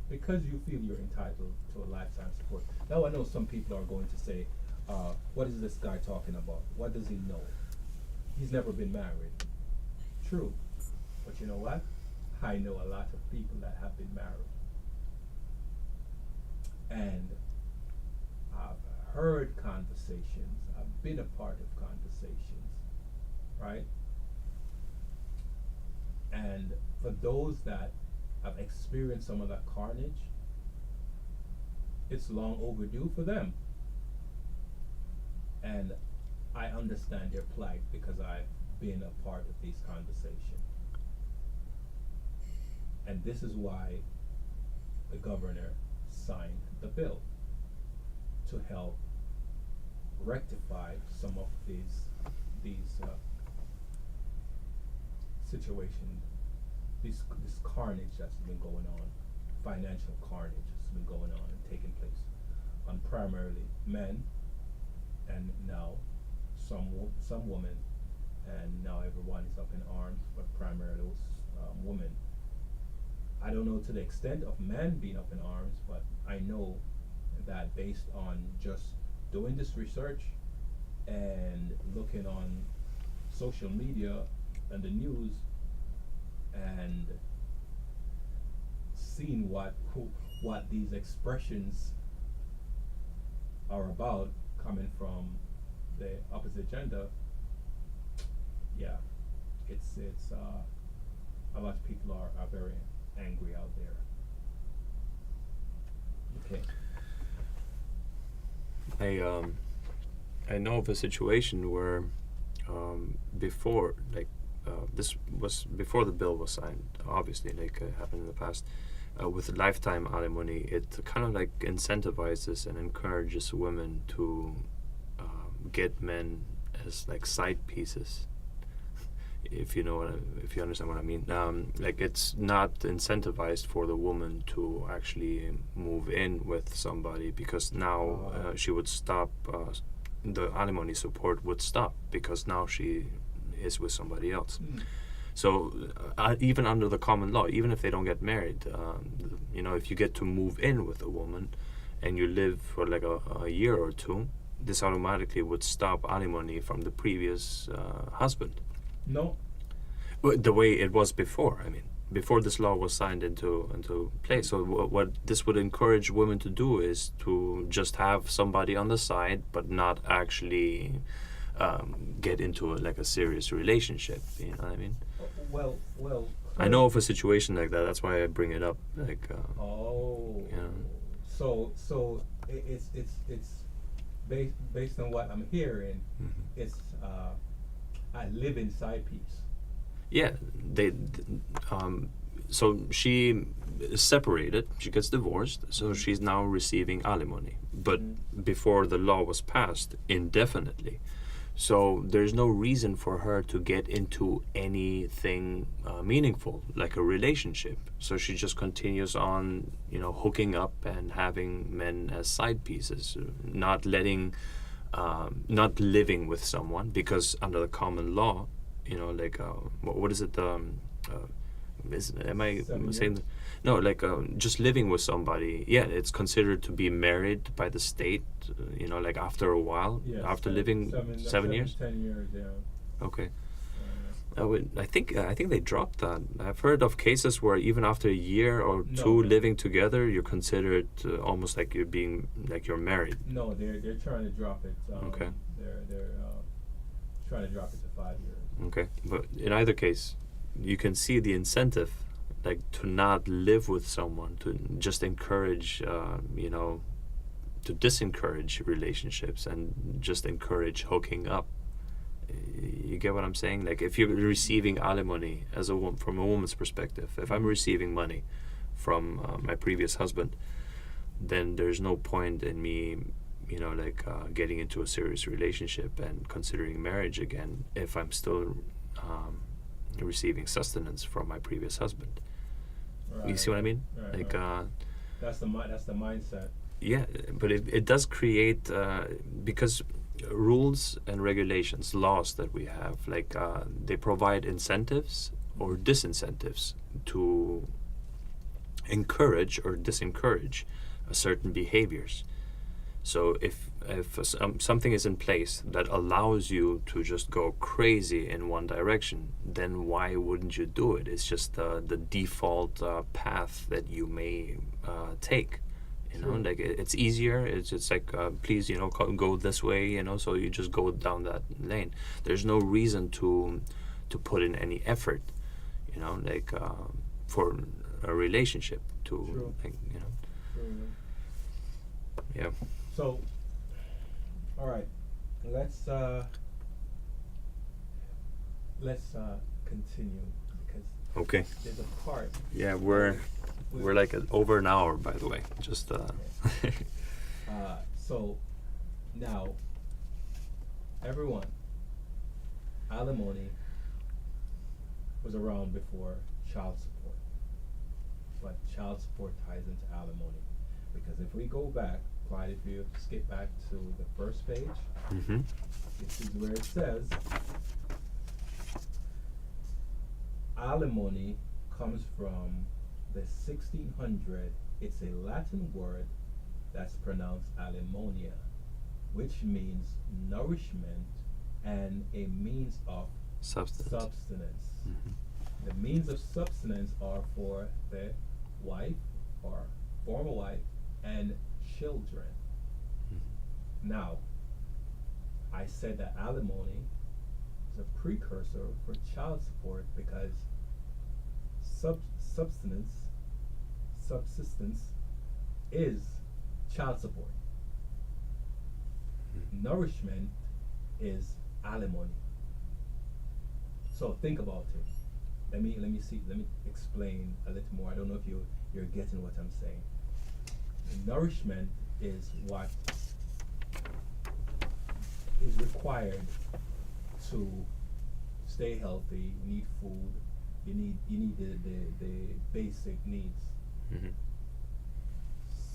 because you feel you're entitled to a lifetime support. Now I know some people are going to say, what is this guy talking about? What does he know? He's never been married. True. But you know what? I know a lot of people that have been married. And I've heard conversations, I've been a part of conversations, right? And for those that have experienced some of that carnage, it's long overdue for them. And I understand their plight because I've been a part of these conversations. And this is why the governor signed the bill, to help rectify some of these situations, this carnage that's been going on, financial carnage that's been going on and taking place on primarily men, and now some women, and now everyone is up in arms, but primarily women. I don't know to the extent of men being up in arms, but I know that based on just doing this research and looking on social media and the news and seeing what these expressions are about coming from the opposite gender, yeah, it's a lot of people are very angry out there. Okay. I know of a situation where before, this was before the bill was signed, obviously, happened in the past, with lifetime alimony, it kind of incentivizes and encourages women to get men as side pieces. if you know if you understand what I mean. Like it's not incentivized for the woman to actually move in with somebody, because now she would stop. The alimony support would stop because now she is with somebody else. So even under the common law, even if they don't get married, if you get to move in with a woman and you live for like a year or two, this automatically would stop alimony from the previous husband. No. The way it was before, I mean, before this law was signed into place. So what this would encourage women to do is to just have somebody on the side, but not actually get into a serious relationship. You know what I mean? Well. I know of a situation like that. That's why I bring it up. So it's based on what I'm hearing. It's a living side piece. Yeah, so she is separated. She gets divorced. So she's now receiving alimony. But before the law was passed, indefinitely. So there's no reason for her to get into anything meaningful, like a relationship. So she just continues on, hooking up and having men as side pieces, not living with someone, because under the common law, what is it? Am I saying? No, just living with somebody. Yeah, it's considered to be married by the state. After a while, after living 7 years. 10 years, yeah. Okay. I think they dropped that. I've heard of cases where even after a year or two living together, you're considered almost like you're married. No, they're trying to drop it. Okay. They're trying to drop it to 5 years. Okay, but in either case, you can see the incentive, to not live with someone, to just encourage, to disencourage relationships and just encourage hooking up. You get what I'm saying? If you're receiving alimony as from a woman's perspective, if I'm receiving money from my previous husband, then there's no point in me, getting into a serious relationship and considering marriage again if I'm still receiving sustenance from my previous husband. Right. You see what I mean? Right. That's the mindset. Yeah, but it does create because rules and regulations, laws that we have, they provide incentives or disincentives to encourage or disencourage certain behaviors. So if something is in place that allows you to just go crazy in one direction, then why wouldn't you do it? It's just the default path that you may take. It's easier. It's please, go this way. So you just go down that lane. There's no reason to put in any effort. For a relationship to. True. True. Yeah. So, all right, let's continue, because okay. there's a part. Yeah, we're over an hour, by the way. Just So now, everyone, alimony was around before child support, but child support ties into alimony, because if we go back, Clyde, if you skip back to the first page, this is where it says alimony comes from the 1600. It's a Latin word that's pronounced alimonia, which means nourishment and a means of subsistence. The means of subsistence are for the wife or former wife and children. Now, I said that alimony is a precursor for child support because subsistence is child support. Nourishment is alimony. So think about it. Let me explain a little more. I don't know if you're getting what I'm saying. Nourishment is what is required to stay healthy, you need food, you need the basic needs. Mhm.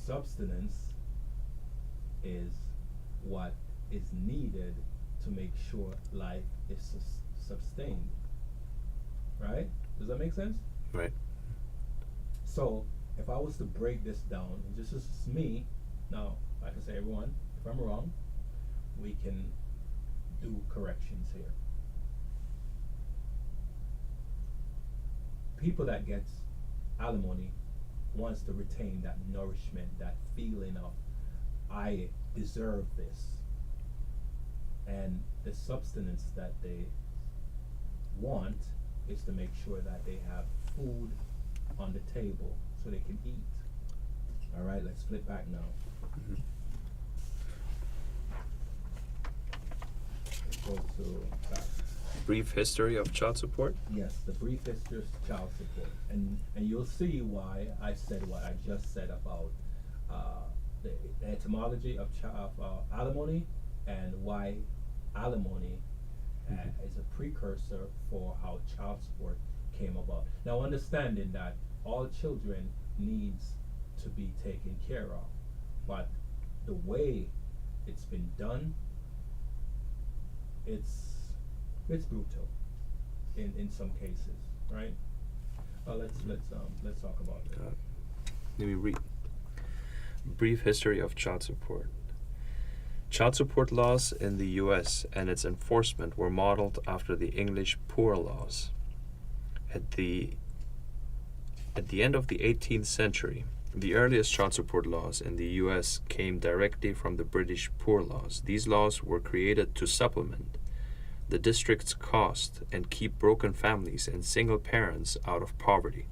Subsistence is what is needed to make sure life is sustained. Right? Does that make sense? Right. So, if I was to break this down, and this is me, now, like I say, everyone, if I'm wrong, we can do corrections here. People that gets alimony wants to retain that nourishment, that feeling of, I deserve this. And the substance that they want is to make sure that they have food on the table so they can eat. All right, let's flip back now. Mhm. Let's go to back. Brief history of child support. Yes, the brief history of child support, and you'll see why I said what I just said about the etymology of alimony, and why alimony is a precursor for how child support came about. Now, understanding that all children needs to be taken care of, but the way it's been done, it's brutal in some cases, right? Let's talk about it. Let me read. Brief history of child support. Child support laws in the U.S. and its enforcement were modeled after the English poor laws. At the end of the 18th century, the earliest child support laws in the U.S. came directly from the British poor laws. These laws were created to supplement the district's cost and keep broken families and single parents out of poverty.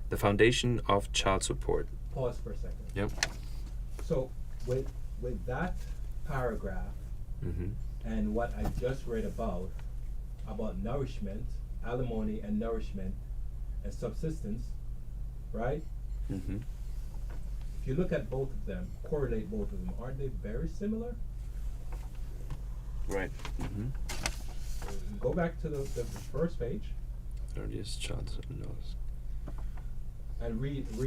The foundation of child support. Pause for a second. Yep. So with that paragraph Mm-hmm. and what I just read about nourishment, alimony and nourishment and subsistence, right? Mm-hmm. If you look at both of them, correlate both of them, aren't they very similar? Right. Mm-hmm. Go back to the first page Earliest child support laws. and read it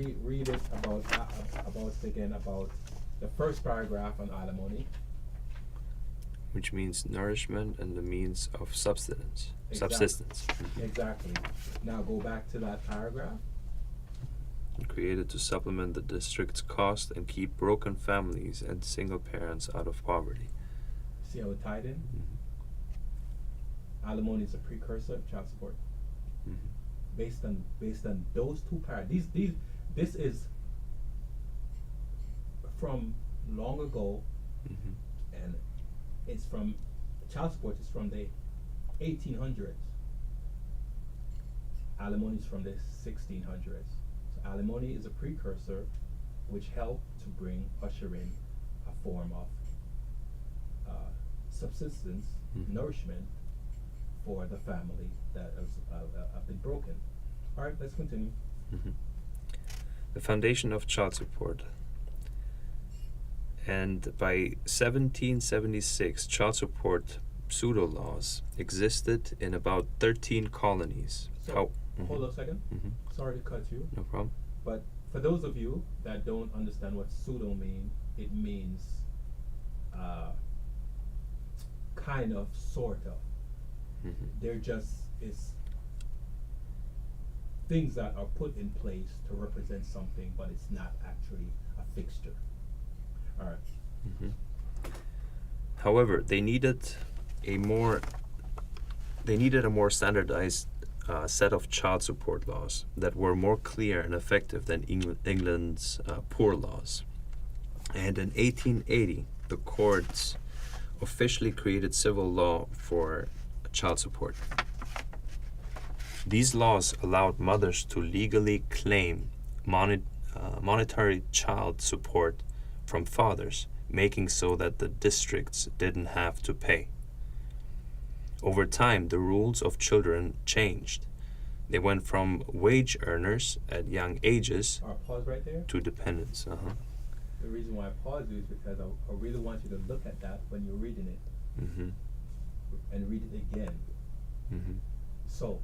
about the first paragraph on alimony. Which means nourishment and the means of subsistence. Exactly. Subsistence. Exactly. Now go back to that paragraph. Created to supplement the district's cost and keep broken families and single parents out of poverty. See how it tied in? Mm-hmm. Alimony is a precursor of child support. Mm-hmm. Based on those two paragraphs. This is from long ago, Mm-hmm. and it's from child support is from the 1800s. Alimony is from the 1600s. So alimony is a precursor, which helped to usher in a form of subsistence, Mhm. nourishment for the family that has been broken. All right, let's continue. Mm-hmm. The foundation of child support. And by 1776, child support pseudo laws existed in about 13 colonies. So, Mhm. hold on a second. Mm-hmm. Sorry to cut you, No problem. but for those of you that don't understand what pseudo means, it means kind of, sort of. Mm-hmm. They're just things that are put in place to represent something, but it's not actually a fixture. All right. Mm-hmm. However, they needed a more standardized set of child support laws that were more clear and effective than England's poor laws. And in 1880, the courts officially created civil law for child support. These laws allowed mothers to legally claim monetary child support from fathers, making so that the districts didn't have to pay. Over time, the rules of children changed. They went from wage earners at young ages All right, pause right there. to dependents. The reason why I pause you is because I really want you to look at that when you're reading it Mm-hmm. and read it again. Mm-hmm. So,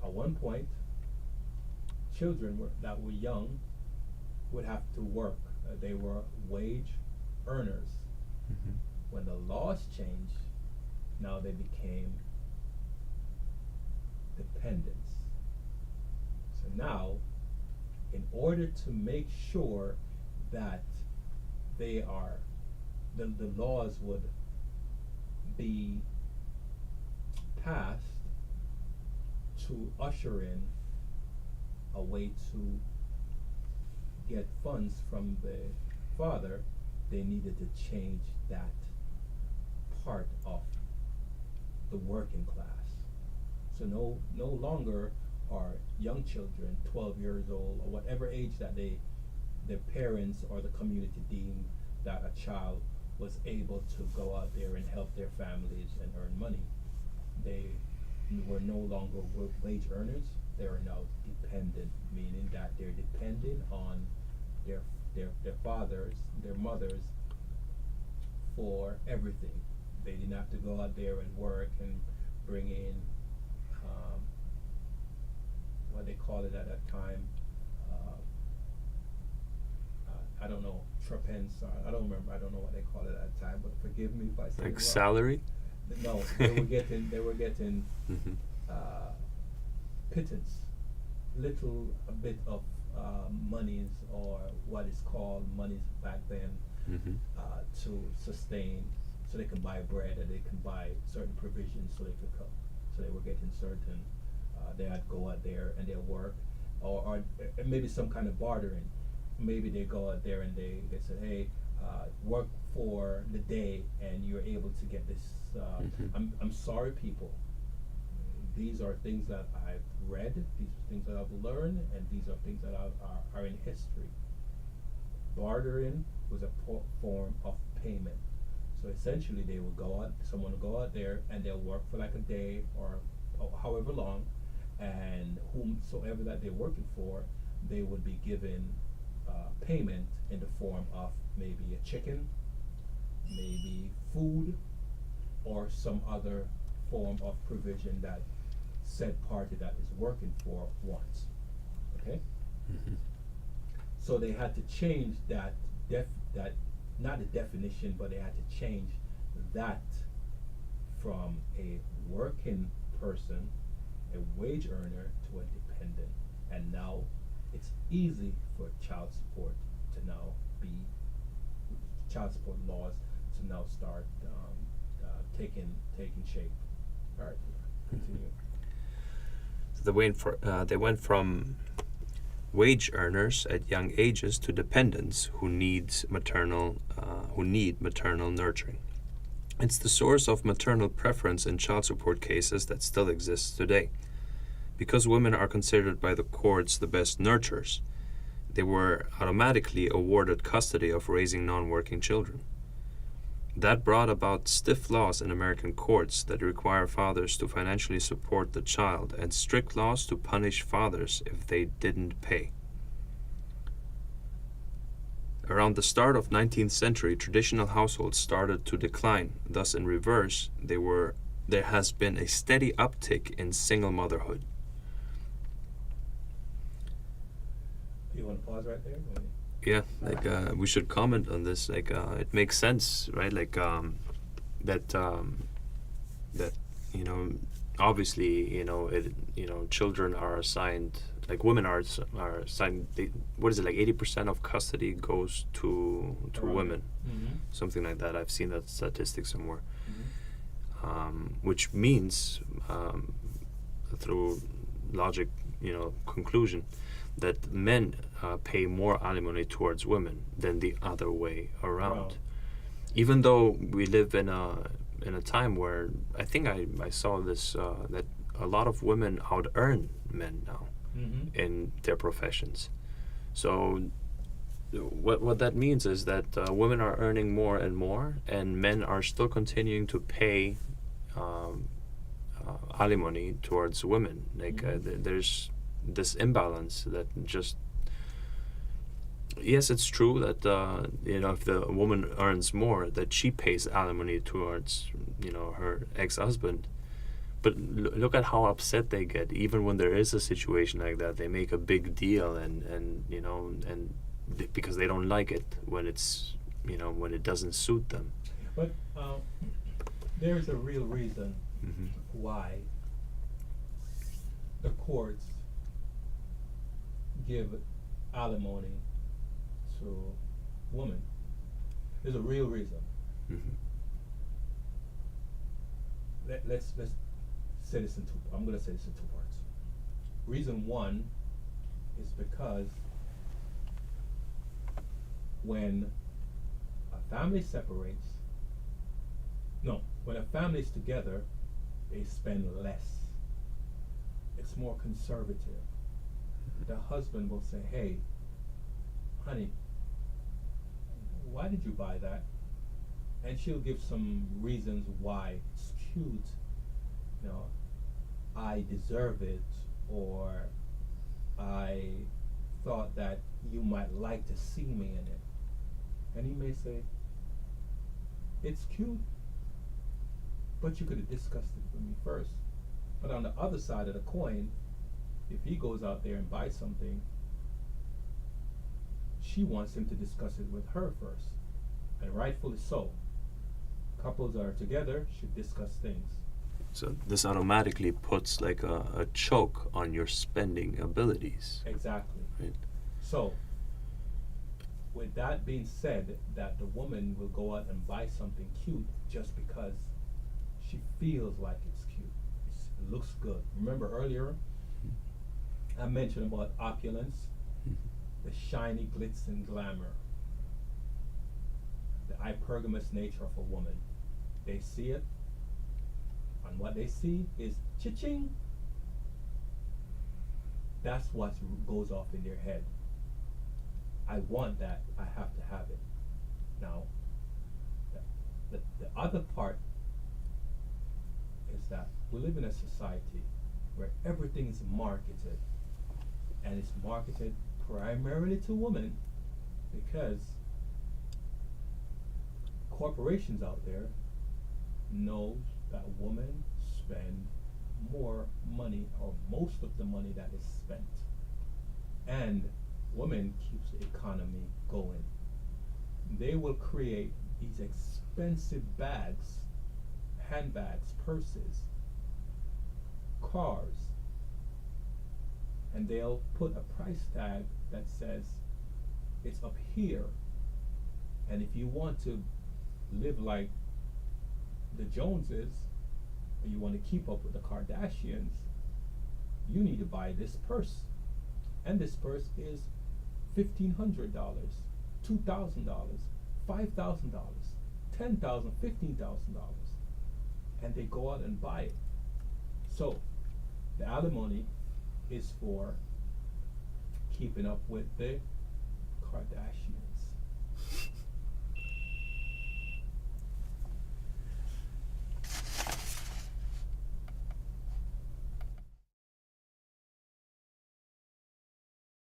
at one point, children that were young would have to work. They were wage earners. Mm-hmm. When the laws changed, now they became dependents. So now, in order to make sure that the laws would be passed to usher in a way to get funds from the father, they needed to change that part of the working class. So no longer are young children, 12 years old or whatever age that their parents or the community deemed that a child was able to go out there and help their families and earn money. They were no longer wage earners. They are now dependent, meaning that they're dependent on their fathers, their mothers for everything. They didn't have to go out there and work and bring in what they call it at that time. I don't know, trepence. I don't remember. I don't know what they call it at that time. But forgive me if I say Like it wrong. salary? No, they were getting Mm-hmm. pittance, a bit of monies, or what is called monies back then, Mm-hmm. to sustain, so they can buy bread and they can buy certain provisions so they could cook. So they were getting certain. They had to go out there and they'll work, or maybe some kind of bartering. Maybe they go out there and they said, hey, work for the day and you're able to get this. Mhm. I'm sorry, people. These are things that I've read, these are things that I've learned, and these are things that are in history. Bartering was a form of payment. So essentially they will go out, someone will go out there and they'll work for like a day or however long, and whomsoever that they're working for, they would be given payment in the form of maybe a chicken, maybe food, or some other form of provision that said party that is working for wants. Okay? Mm-hmm. So they had to change that not the definition, but they had to change that from a working person, a wage earner, to a dependent. And now it's easy for child support laws to now start taking shape. All right, continue. So they went from wage earners at young ages to dependents who need maternal nurturing. It's the source of maternal preference in child support cases that still exists today. Because women are considered by the courts the best nurturers, they were automatically awarded custody of raising non-working children. That brought about stiff laws in American courts that require fathers to financially support the child, and strict laws to punish fathers if they didn't pay. Around the start of 19th century, traditional households started to decline. Thus, in reverse, there has been a steady uptick in single motherhood. Do you want to pause right there? Yeah, we should comment on this. It makes sense, right? That obviously, children are assigned, women are assigned. 80% of custody goes to women, Mm-hmm. something like that. I've seen that statistic somewhere, Mm-hmm. which means through logic, conclusion, that men pay more alimony towards women than the other way around. Wow. Even though we live in a time where I think I saw this that a lot of women out-earn men now Mm-hmm. in their professions. So what that means is that women are earning more and more, and men are still continuing to pay alimony towards women. There's this imbalance that just, yes, it's true that if the woman earns more, that she pays alimony towards her ex-husband, But look at how upset they get. Even when there is a situation like that, they make a big deal, and you know, and because they don't like it when it's, you know, when it doesn't suit them. But there's a real reason Mm-hmm. why the courts give alimony to women. There's a real reason. Mm-hmm. Let's say this in two. I'm gonna say this in two parts. Reason one is because when a family separates, when a family's together, they spend less. It's more conservative. The husband will say, "Hey, honey, why did you buy that?" And she'll give some reasons why. It's cute, you know, I deserve it, or I thought that you might like to see me in it. And he may say, it's cute, but you could have discussed it with me first. But on the other side of the coin, if he goes out there and buys something, she wants him to discuss it with her first, and rightfully so. Couples that are together should discuss things. So this automatically puts like a choke on your spending abilities. Exactly. Right. So, with that being said, that the woman will go out and buy something cute just because she feels like it's cute. It looks good. Remember earlier, I mentioned about opulence, the shiny glitz and glamour, the hypergamous nature of a woman. They see it, and what they see is cha-ching. That's what goes off in their head. I want that, I have to have it. Now, the other part is that we live in a society where everything is marketed, and it's marketed primarily to women because corporations out there knows that women spend more money, or most of the money that is spent, and women keeps the economy going. They will create these expensive bags, handbags, purses, cars, and they'll put a price tag that says it's up here, and if you want to live like the Joneses, or you want to keep up with the Kardashians, you need to buy this purse. And this purse is $1,500, $2,000, $5,000, $10,000, $15,000. And they go out and buy it. So, the alimony is for keeping up with the Kardashians.